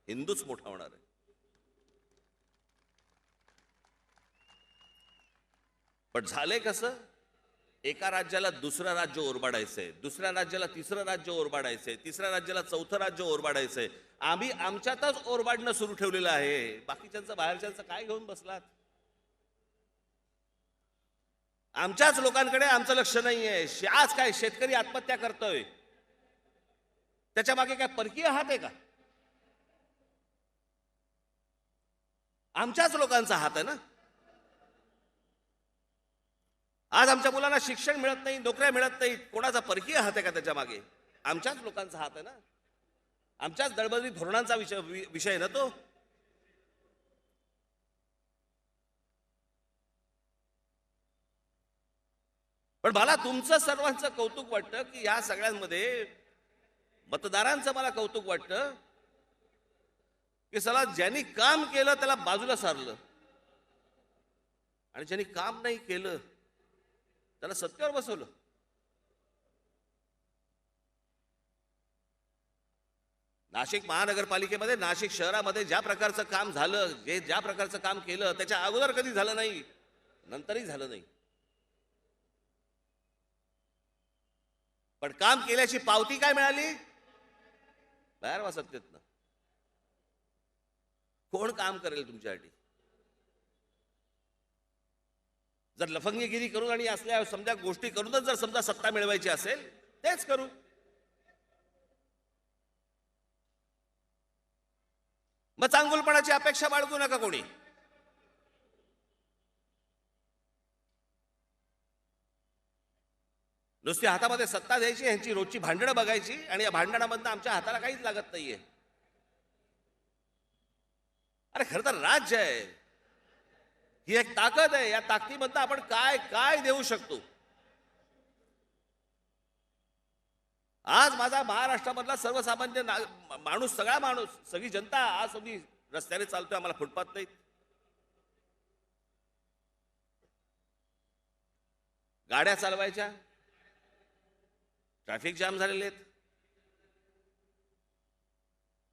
हिंदूच मोठा होणार आहे. पण झाले कसं? एका राज्याला दुसरं राज्य ओरबाडायचंय, दुसऱ्या राज्याला तिसरं राज्य ओरबाडायचंय, तिसऱ्या राज्याला चौथं राज्य ओरबाडायचंय. आम्ही आमच्यातच ओरबाडणं सुरू ठेवलेलं आहे. बाकीच्यांचं बाहेरच्यांचं काय घेऊन बसलात? आमच्याच लोकांकडे आमचं लक्ष नाहीये. आज काय शेतकरी आत्महत्या करतोय, त्याच्या मागे काय परकीय हात आहे का? आमच्याच लोकांचा हात आहे ना. आज आमच्या मुलांना शिक्षण मिळत नाही, नोकऱ्या मिळत नाहीत. कोणाचा परकीय हात आहे का त्याच्या मागे? आमच्याच लोकांचा हात आहे ना. आमच्याच दळबदरी धोरणांचा विषय ना तो. पण मला तुमचं सर्वांचं कौतुक वाटतं की या सगळ्यांमध्ये मतदारांचं मला कौतुक वाटतं की चला ज्यांनी काम केलं त्याला बाजूला सारलं आणि ज्यांनी काम नाही केलं त्याला सत्तेवर बसवलं. नाशिक महानगरपालिकेमध्ये, नाशिक शहरामध्ये ज्या प्रकारचं काम झालं, ज्या प्रकारचं काम केलं त्याच्या अगोदर कधी झालं नाही, नंतरही झालं नाही. पण काम केल्याची पावती काय मिळाली? बाहेर वा सत्तेतनं. कोण काम करेल तुमच्यासाठी? जर लफंगीगिरी करून आणि असल्या समजा गोष्टी करूनच जर समजा सत्ता मिळवायची असेल तेच करू. मग चांगुलपणाची अपेक्षा बाळगू नका कोणी. नुसती हातामध्ये सत्ता द्यायची, ह्यांची रोजची भांडणं बघायची आणि या भांडणामधनं आमच्या हाताला काहीच लागत नाहीये. अरे खरं तर राज्य आहे, ही एक ताकद आहे. या ताकदीमधनं आपण काय काय देऊ शकतो. आज माझा महाराष्ट्रामधला सर्वसामान्य माणूस, सगळा माणूस, सगळी जनता आज आम्ही रस्त्याने चालतोय, आम्हाला फुटपाथ नाहीत, गाड्या चालवायच्या, ट्रॅफिक जाम झालेले आहेत,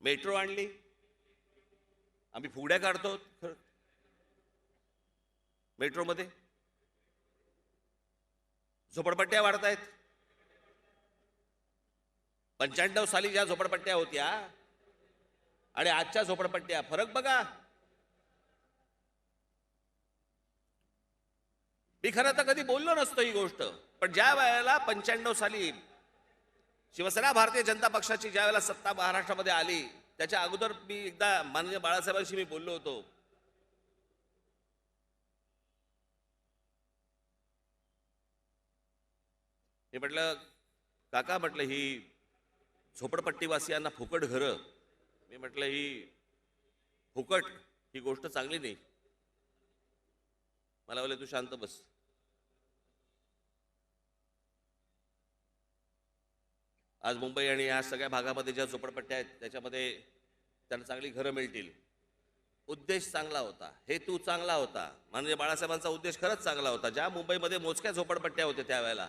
मेट्रो आणली, आम्ही फुगड्या काढतो मेट्रोमध्ये, झोपडपट्ट्या वाढत आहेत. 95 साली ज्या झोपडपट्ट्या होत्या आणि आजच्या झोपडपट्ट्या, फरक बघा. मी खरं तर कधी बोललो नसतो ही गोष्ट, पण ज्या वेळेला 95 साली शिवसेना भारतीय जनता पक्षाची ज्या वेळेला सत्ता महाराष्ट्रामध्ये आली त्याच्या अगोदर मी एकदा माननीय बाळासाहेबांशी मी बोललो होतो. मी म्हटलं, काका म्हटलं ही झोपडपट्टीवासियांना फुकट घरं, मी म्हटलं ही फुकट ही गोष्ट चांगली नाही. मला बोलले तू शांत बस. आज मुंबई आणि या सगळ्या भागामध्ये ज्या झोपडपट्ट्या आहेत त्याच्यामध्ये त्यांना चांगली घरं मिळतील. उद्देश चांगला होता, हेतू चांगला होता. माननीय बाळासाहेबांचा उद्देश खरंच चांगला होता. ज्या मुंबईमध्ये मोजक्या झोपडपट्ट्या होत्या त्यावेळेला,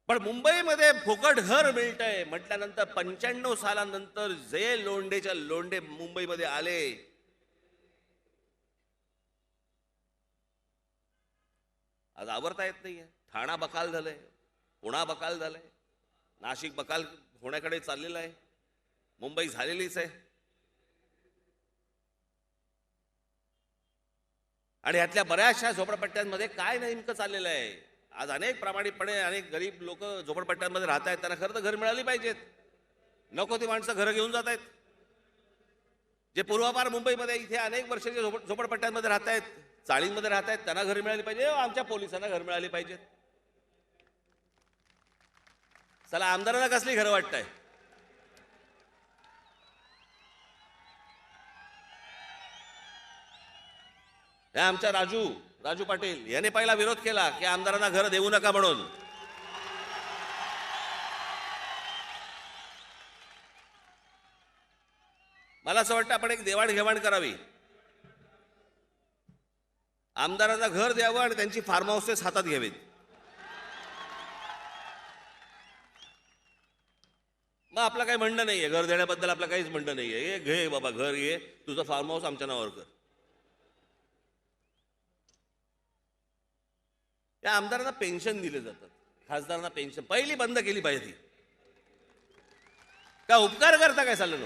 पण मुंबईमध्ये फुकट घर मिळतंय म्हटल्यानंतर 95 सालानंतर जे लोंढेच्या लोंढे मुंबईमध्ये आले, आज आवरता येत नाहीये. ठाणा बकाल झालंय, पुणा बकाल झालंय, नाशिक बकाल होण्याकडे चाललेलं आहे, मुंबई झालेलीच आहे. आणि यातल्या बऱ्याचशा झोपडपट्ट्यांमध्ये काय नेमकं चाललेलं आहे. आज अनेक प्रामाणिकपणे अनेक गरीब लोक झोपडपट्ट्यांमध्ये राहत आहेत, त्यांना खरं तर घर मिळाली पाहिजेत. नको ती माणसं घरं घेऊन जात आहेत. जे पूर्वापार मुंबईमध्ये इथे अनेक वर्षाचे झोपडपट्ट्यांमध्ये राहत आहेत, चाळींमध्ये राहत आहेत, त्यांना घर मिळाली पाहिजे. आमच्या पोलिसांना घर मिळाली पाहिजेत. चला, आमदारांना कसली घरं वाटतंय? हे आमच्या राजू पाटील याने पहिला विरोध केला की आमदारांना घर देऊ नका म्हणून. मला असं वाटतं आपण एक देवाणघेवाण करावी. आमदारांना घर द्यावं आणि त्यांची फार्म हाऊसेस हातात घ्यावीत. मग आपलं काही म्हणणं नाहीये, घर देण्याबद्दल आपलं काहीच म्हणणं नाहीये. घे बाबा, घर घे, तुझं फार्म हाऊस आमच्या नावावर कर. या आमदारांना पेन्शन दिले जातात, खासदारांना पेन्शन पहिली बंद केली पाहिजे. ती का उपकार करता काय चाललं?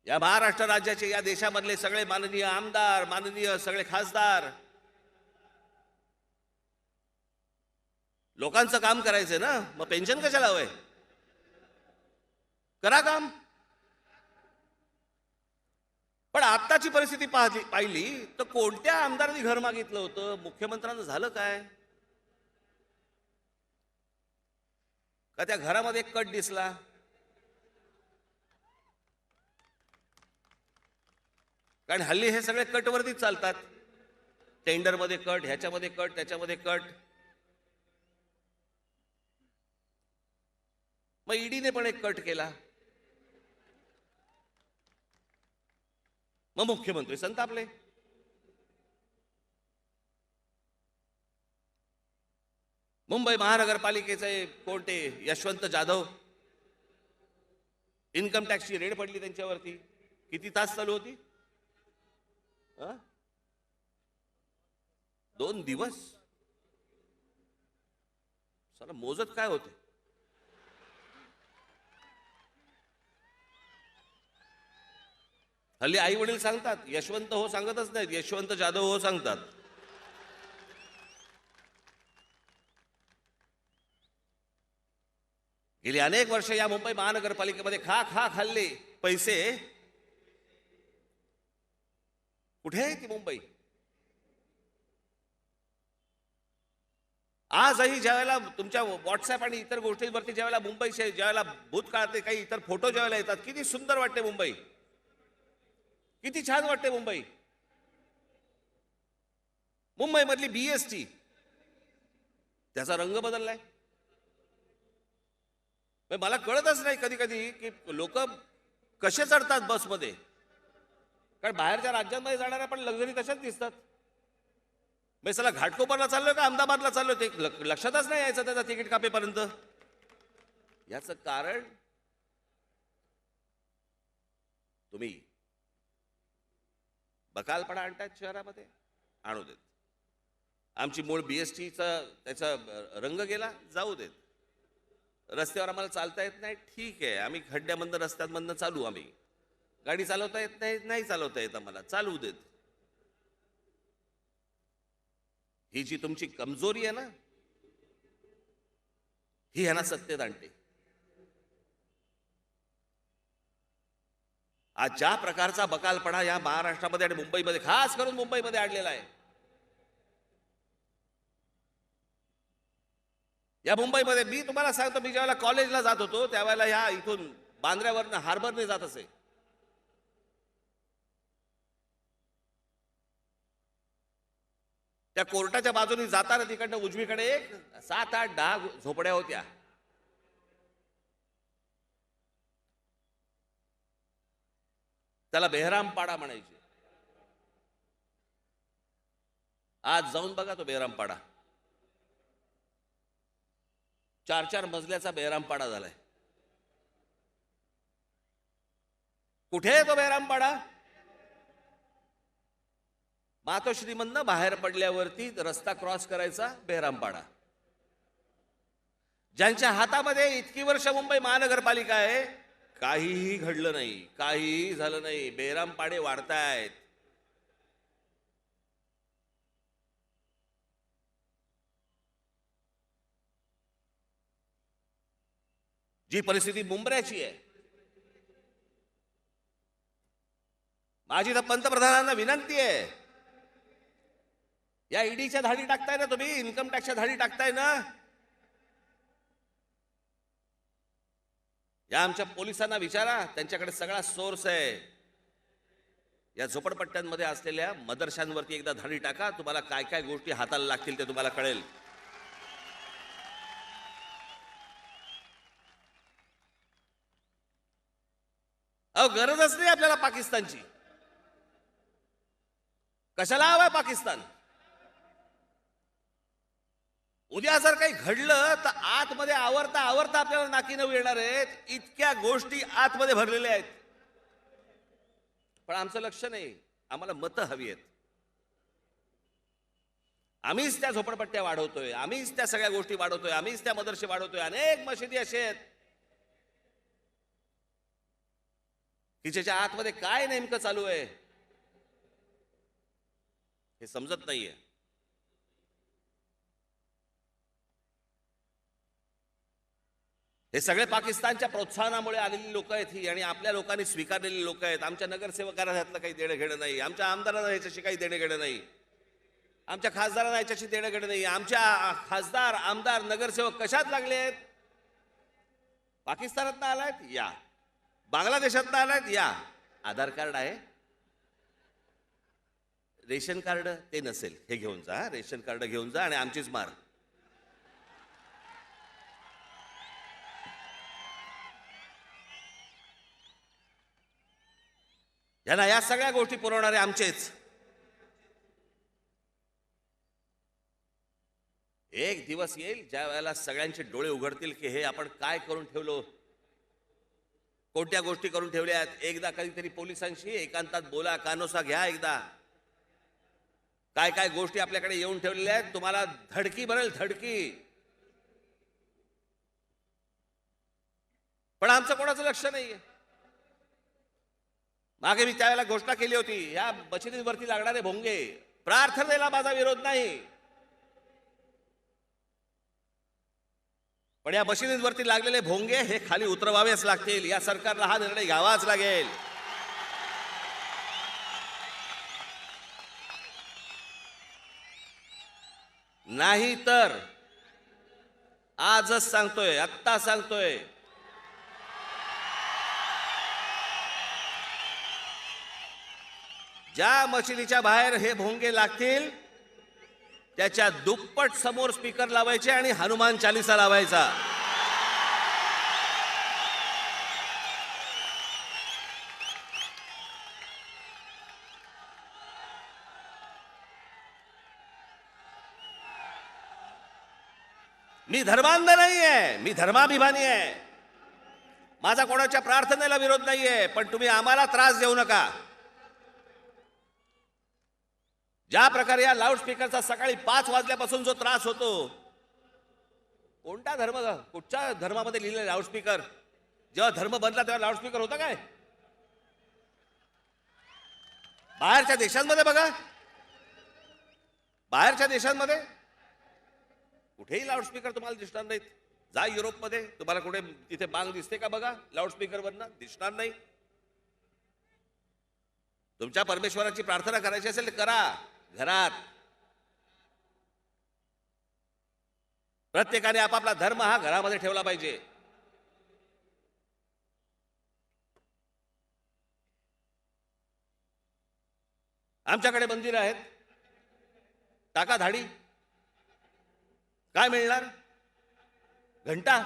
या महाराष्ट्र राज्याचे, या देशामधले सगळे माननीय आमदार, माननीय सगळे खासदार लोकांचं काम करायचंय ना, मग पेन्शन कशाला हवंय? करा काम. पण आत्ताची परिस्थिती पाहिली तर कोणत्या आमदारांनी घर मागितलं होतं? मुख्यमंत्र्यांना झालं काय? का त्या घरामध्ये एक कट दिसला? कारण हल्ली हे सगळे कटवरतीच चालतात. टेंडरमध्ये कट, ह्याच्यामध्ये कट, त्याच्यामध्ये कट. मग ईडीने पण एक कट केला. मग मुख्यमंत्री संतापले. मुंबई महानगरपालिकेचे कोणते यशवंत जाधव, इन्कम टॅक्सची रेड पडली त्यांच्यावरती. किती तास चालू होती? 2 दिवस. साला मोजत काय होते? हल्ली आई वडील सांगतात, यशवंत हो सांगतच नाहीत, यशवंत जाधव हो सांगतात. गेली अनेक वर्ष या मुंबई महानगरपालिकेमध्ये खा खाल्ले पैसे. कुठे आहे ती मुंबई? आजही ज्यावेळेला तुमच्या व्हॉट्सअप आणि इतर गोष्टींवरती ज्यावेळेला मुंबईचे ज्यावेळेला भूतकाळातले काही इतर फोटो ज्यावेळेला येतात, किती सुंदर वाटते मुंबई, किती छान वाटते मुंबई. मुंबईमधली BST त्याचा रंग बदललाय. मला कळतच नाही कधी कधी की लोक कसे चढतात बसमध्ये. कारण बाहेरच्या राज्यांमध्ये जाणाऱ्या पण लक्झरी तशाच दिसतात. मी चला घाटकोपरला चाललोय का अहमदाबादला चाललोय ते लक्षातच नाही यायचं त्याचा तिकीट कापेपर्यंत. याचं कारण तुम्ही बकालपणा आणतायत शहरामध्ये. आणू देत. आमची मूळ BSTचा त्याचा रंग गेला, जाऊ देत. रस्त्यावर आम्हाला चालता येत नाही, ठीक आहे, आम्ही खड्ड्यामधनं रस्त्यांमधनं चालू. आम्ही गाडी चालवता येत नाही चालवता येत आम्हाला, चालू देत. ही जी तुमची कमजोरी आहे ना, ही ह्यांना सत्तेत आणते. आज ज्या प्रकारचा बकालपणा या महाराष्ट्रामध्ये आणि मुंबईमध्ये, खास करून मुंबईमध्ये आणलेला आहे. या मुंबईमध्ये मी तुम्हाला सांगतो, मी ज्यावेळेला कॉलेजला जात होतो त्यावेळेला ह्या इथून बांद्र्यावरनं हार्बरने जात असे. त्या कोर्टाच्या बाजूने जाताना तिकडनं उजवीकडे एक 7, 8, 10 झोपड्या होत्या. त्याला बेहरामपाडा म्हणायचे. आज जाऊन बघा तो बेहरामपाडा. 4-4 मजल्याचा बेहरामपाडा झालाय. कुठे आहे तो बेहरामपाडा? मातोश्रीमधनं बाहेर पडल्यावरती रस्ता क्रॉस करायचा बेहरामपाडा. ज्यांच्या हातामध्ये इतकी वर्ष मुंबई महानगरपालिका आहे, काहीही घडलं नाही, काहीही झालं नाही. बेहरामपाडे वाढतायत. जी परिस्थिती मुंबऱ्याची आहे, माझी तर पंतप्रधानांना विनंती आहे, या ईडीच्या धाडी टाकताय ना तुम्ही, इन्कम टॅक्सच्या धाडी टाकताय ना, या आमच्या पोलिसांना विचारा, त्यांच्याकडे सगळा सोर्स आहे. या झोपडपट्ट्यांमध्ये असलेल्या मदरशांवरती एकदा धाडी टाका, तुम्हाला काय काय गोष्टी हाताला लागतील ते तुम्हाला कळेल. अहो, गरजच नाही आपल्याला पाकिस्तानची. कशाला हवाय पाकिस्तान? उद्या जर काही घडलं तर आतमध्ये आवरता आपल्याला नाकी नऊ येणार आहेत. इतक्या गोष्टी आतमध्ये भरलेल्या आहेत. पण आमचं लक्ष नाही. आम्हाला मतं हवी आहेत. आम्हीच त्या झोपडपट्ट्या वाढवतोय, आम्हीच त्या सगळ्या गोष्टी वाढवतोय, आम्हीच त्या मदरसे वाढवतोय. अनेक मशिदी असे आहेत की ज्याच्या आतमध्ये काय नेमकं चालू आहे हे समजत नाहीये. हे सगळे पाकिस्तानच्या प्रोत्साहनामुळे आलेली लोक आहेत ही, आणि आपल्या लोकांनी स्वीकारलेली लोक आहेत. आमच्या नगरसेवकांना ह्यातलं काही देणं घेणं नाही, आमच्या आमदारांना ह्याच्याशी काही देणं घेणं नाही, आमच्या खासदारांना ह्याच्याशी देणं घेणं नाही. आमच्या खासदार, आमदार, नगरसेवक कशात लागले आहेत? पाकिस्तानातनं आलायत या, बांगलादेशातनं आलायत या. आधार कार्ड आहे, रेशन कार्ड ते नसेल, हे घेऊन जा, रेशन कार्ड घेऊन जा आणि आमचीच मार. यांना या सगळ्या गोष्टी पुरवणारे आमचेच. एक दिवस येईल ज्या वेळेला सगळ्यांचे डोळे उघडतील की हे आपण काय करून ठेवलो, कोणत्या गोष्टी करून ठेवल्यात. एकदा कधीतरी पोलिसांशी एकांतात बोला, कानोसा घ्या एकदा. काय काय गोष्टी आपल्याकडे येऊन ठेवलेल्या आहेत, तुम्हाला धडकी भरेल, धडकी. पण आमचं कोणाचं लक्ष नाहीये. मागे मी त्यावेळेला घोषणा केली होती, या मशिदींवरती लागणारे भोंगे, प्रार्थनेला माझा विरोध नाही, पण या मशिदींवरती लागलेले भोंगे हे खाली उतरवावेच लागतील. या सरकारला हा निर्णय घ्यावाच लागेल. नाही तर आजच सांगतोय, आत्ता सांगतोय, ज्या मशिदीच्या बाहेर हे भोंगे लागतील त्याच्या दुप्पट समोर स्पीकर लावायचे आणि हनुमान चालीसा लावायचा. मी धर्मांध नाहीये, मी धर्माभिमानी आहे. माझा कोणाच्या प्रार्थनेला विरोध नाहीये, पण तुम्ही आम्हाला त्रास देऊ नका. ज्या प्रकारे या लाऊडस्पीकरचा सकाळी 5 वाजल्यापासून जो त्रास होतो, कोणता धर्म, कुठच्या धर्मामध्ये लिहिलेलं लाऊडस्पीकर? जेव्हा धर्म बनला तेव्हा लाऊडस्पीकर होता काय? बाहेरच्या देशांमध्ये बघा, बाहेरच्या देशांमध्ये कुठेही लाऊडस्पीकर तुम्हाला दिसणार नाहीत. जा युरोपमध्ये, तुम्हाला कुठे तिथे बांग दिसते का? बघा, लाऊडस्पीकरवरनं दिसणार नाही. तुमच्या परमेश्वराची प्रार्थना करायची असेल तर करा घरात. प्रत्येकाने आपापला धर्म हा घरामध्ये ठेवला पाहिजे. आमच्याकडे मंदिर आहेत, टाका धाडी. काय मिळणार? घंटा.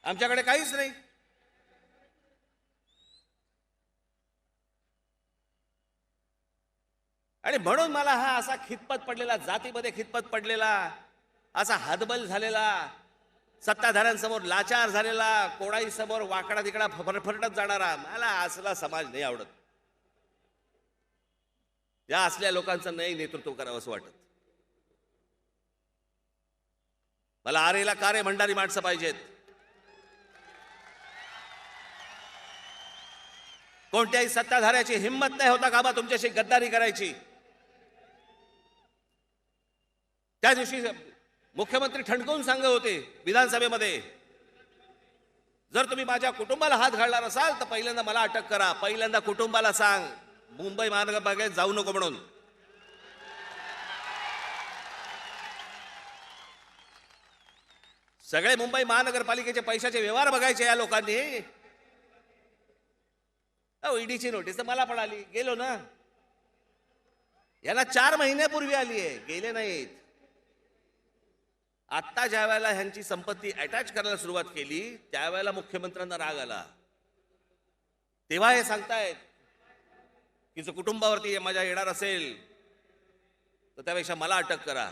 आमच्याकडे काहीच नाही. आणि म्हणून मला हा असा खितपत पडलेला, जातीमध्ये खितपत पडलेला, असा हतबल झालेला, सत्ताधाऱ्यांसमोर लाचार झालेला, कोणाही समोर वाकडा तिकडा फरफरटत जाणारा, मला असला समाज नाही आवडत. या असल्या लोकांचं नाही नेतृत्व करावं असं वाटत. मला आरेला कारे म्हणणारी माणसं पाहिजेत. कोणत्याही सत्ताधाऱ्याची हिंमत नाही होता कामा तुमच्याशी गद्दारी करायची. त्या दिवशी मुख्यमंत्री ठणकावून सांगत होते विधानसभेमध्ये, जर तुम्ही माझ्या कुटुंबाला हात घालणार असाल तर पहिल्यांदा मला अटक करा, पहिल्यांदा कुटुंबाला सांग, मुंबई महानगरपालिकेत जाऊ नको म्हणून. सगळे मुंबई महानगरपालिकेचे पैशाचे व्यवहार बघायचे या लोकांनी. ईडीची नोटीस तर मला पण आली, गेलो ना. याला 4 महिन्यापूर्वी आली आहे, गेले नाहीत. आत्ता ज्या वेळेला ह्यांची संपत्ती अटॅच करायला सुरुवात केली त्यावेळेला मुख्यमंत्र्यांना राग आला. तेव्हा हे सांगतायत की जर कुटुंबावरती माझ्या येणार असेल तर त्यापेक्षा मला अटक करा.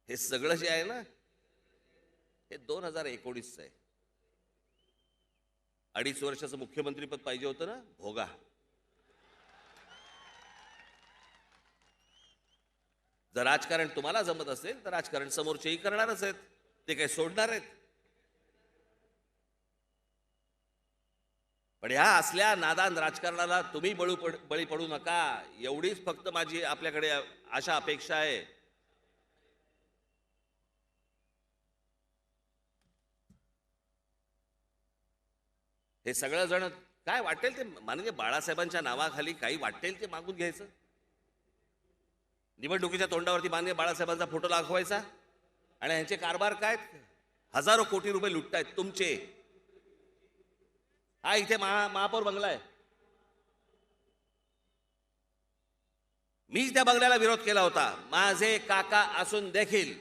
हे सगळं जे आहे ना, हे 2019चं आहे. 2.5 वर्षाचं मुख्यमंत्रीपद पाहिजे होतं ना, भोगा. जर राजकारण तुम्हाला जमत असेल तर राजकारण समोरचेही करणारच आहेत, ते काही सोडणार आहेत. पण ह्या असल्या नादान राजकारणाला तुम्ही बळी पडू नका, एवढीच फक्त माझी आपल्याकडे आशा अपेक्षा आहे. हे सगळं जण काय वाटेल ते माननीय बाळासाहेबांच्या नावाखाली काही वाटेल ते मागून घ्यायचं, निवडणुकीच्या तोंडावरती माननीय बाळासाहेबांचा फोटो दाखवायचा आणि ह्यांचे कारभार काय, हजारो कोटी रुपये लुटतायत तुमचे. हा इथे महापौर बंगला आहे, मीच त्या बंगल्याला विरोध केला होता, माझे काका असून देखील.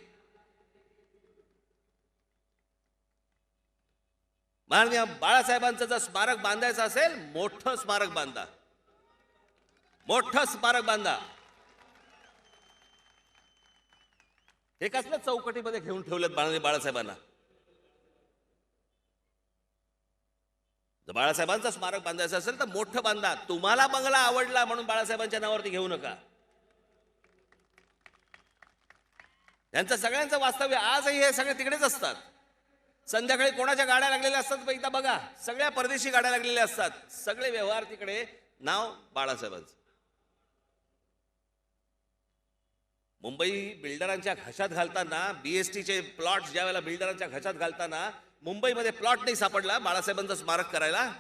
माननीय बाळासाहेबांचं जर स्मारक बांधायचं असेल, मोठं स्मारक बांधा, मोठं स्मारक बांधा. हे कसलं चौकटीमध्ये घेऊन ठेवलं माननीय बाळासाहेबांना. जर बाळासाहेबांचं स्मारक बांधायचं असेल तर मोठं बांधा. तुम्हाला बंगला आवडला म्हणून बाळासाहेबांच्या नावावरती घेऊ नका. त्यांचं सगळ्यांचं वास्तव्य आजही हे सगळे तिकडेच असतात. संध्याकाळी कोणाच्या गाड्या लागलेल्या असतात एकदा बघा, सगळ्या परदेशी गाड्या लागलेल्या असतात, सगळे व्यवहार तिकडे, नाव बाळासाहेबांचं. मुंबई बिल्डरांच्या घशात घालताना, बीएसटीचे प्लॉट ज्या वेळेला बिल्डरांच्या घशात घालताना मुंबईमध्ये प्लॉट नाही सापडला बाळासाहेबांचं स्मारक करायला.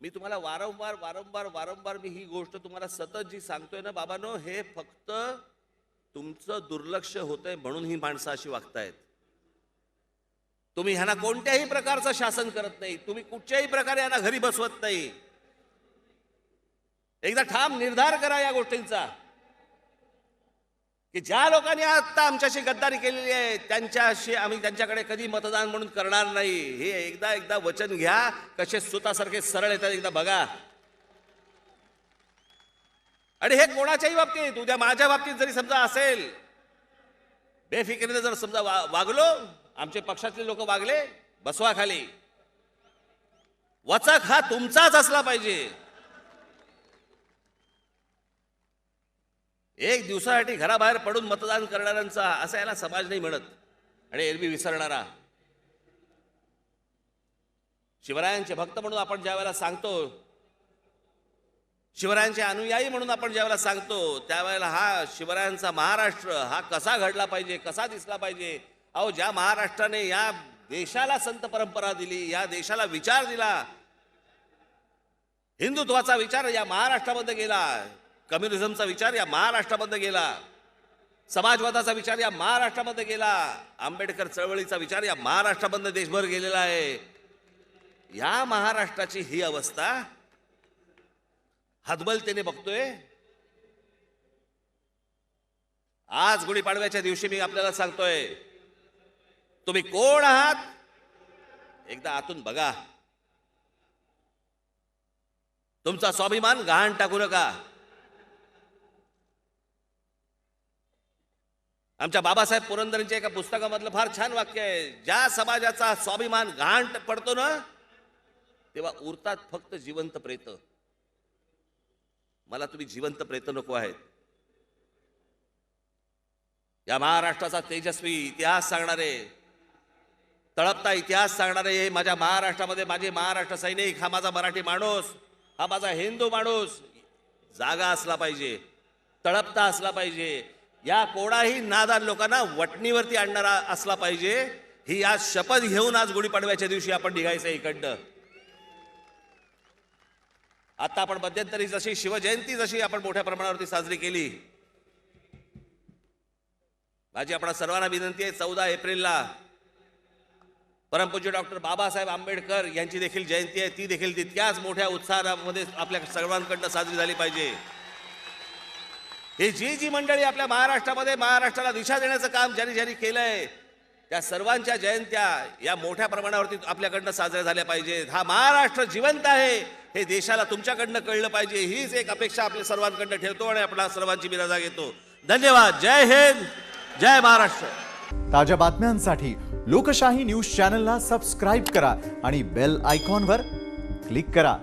मी तुम्हाला वारंवार मी ही गोष्ट तुम्हाला सतत जी सांगतोय ना बाबांनो, हे फक्त तुमचं दुर्लक्ष होतंय म्हणून ही माणसं अशी वागतायत. तुम्ही ह्यांना कोणत्याही प्रकारचं शासन करत नाही, तुम्ही कुठच्याही प्रकारे यांना घरी बसवत नाही. एकदा ठाम निर्धार करा या गोष्टींचा, की ज्या लोकांनी आता आमच्याशी गद्दारी केलेली आहे त्यांच्याशी आम्ही त्यांच्याकडे कधी मतदान म्हणून करणार नाही. हे एकदा वचन घ्या. कसे सुतासारखे सरळ येतात एकदा बघा. आणि हे कोणाच्याही बाबतीत, उद्या माझ्या बाबतीत जरी समजा असेल, बेफिकिरीने जर समजा वागलो, आमचे पक्षातले लोक वागले, बसवा खाली. वचक हा तुमचाच असला पाहिजे. एक दिवसासाठी घराबाहेर पडून मतदान करणाऱ्यांचा असा याला समाज नाही म्हणत. आणि एरवी विसरणारा शिवरायांचे भक्त म्हणून आपण ज्या वेळेला सांगतो, शिवरायांचे अनुयायी म्हणून आपण ज्या वेळेला सांगतो, त्यावेळेला हा शिवरायांचा महाराष्ट्र हा कसा घडला पाहिजे, कसा दिसला पाहिजे. अहो, ज्या महाराष्ट्राने या देशाला संत परंपरा दिली, या देशाला विचार दिला, हिंदुत्वाचा विचार या महाराष्ट्रामध्ये गेला, कम्युनिझमचा विचार या महाराष्ट्रामध्ये गेला, समाजवादाचा विचार या महाराष्ट्रामध्ये गेला, आंबेडकर चळवळीचा विचार या महाराष्ट्रामध्ये देशभर गेलेला आहे. या महाराष्ट्राची ही अवस्था हतबलतेने बघतोय. आज गुढीपाडव्याच्या दिवशी मी आपल्याला सांगतोय, तुम्ही कोण आहात एकदा आतून बघा. तुमचा स्वाभिमान गहाण टाकू नका. आमच्या बाबासाहेब पुरंदरेंच्या एका पुस्तकामधलं फार छान वाक्य आहे, ज्या समाजाचा स्वाभिमान गहाण पडतो ना, तेव्हा उरतात फक्त जिवंत प्रेत. मला तुम्ही जिवंत प्रेत नको आहेत. या महाराष्ट्राचा तेजस्वी इतिहास सांगणारे, तळपता इतिहास सांगणारे, माझ्या महाराष्ट्रामध्ये माझे महाराष्ट्र सैनिक, हा माझा मराठी माणूस, हा माझा हिंदू माणूस जागा असला पाहिजे, तळपता असला पाहिजे. या कोणाही नादान लोकांना वटणीवरती आणणारा असला पाहिजे. ही आज शपथ घेऊन आज गुढीपाडव्याच्या दिवशी आपण निघायचं इकडनं. आता आपण मध्यंतरी जशी शिवजयंती जशी आपण मोठ्या प्रमाणावरती साजरी केली, माझी आपणा सर्वांना विनंती आहे, 14 एप्रिलला परमपूज्य डॉक्टर बाबासाहेब आंबेडकर यांची देखील जयंती आहे. ती देखील तितक्याच मोठ्या उत्साहामध्ये आपल्या सर्वांकडनं साजरी झाली पाहिजे. ही जी मंडळी आपल्या महाराष्ट्रामध्ये महाराष्ट्राला दिशा देण्याचं काम ज्यांनी केलंय, त्या सर्वांच्या जयंत्या या मोठ्या प्रमाणावरती आपल्याकडनं साजऱ्या झाल्या पाहिजेत. हा महाराष्ट्र जिवंत आहे हे देशाला तुमच्याकडनं कळलं पाहिजे. हीच एक अपेक्षा आपल्या सर्वांकडनं ठेवतो आणि आपल्या सर्वांची मी रजा घेतो. धन्यवाद. जय हिंद, जय महाराष्ट्र. ताज्या बातम्यांसाठी लोकशाही न्यूज चॅनलला सबस्क्राईब करा आणि बेल आयकॉनवर क्लिक करा.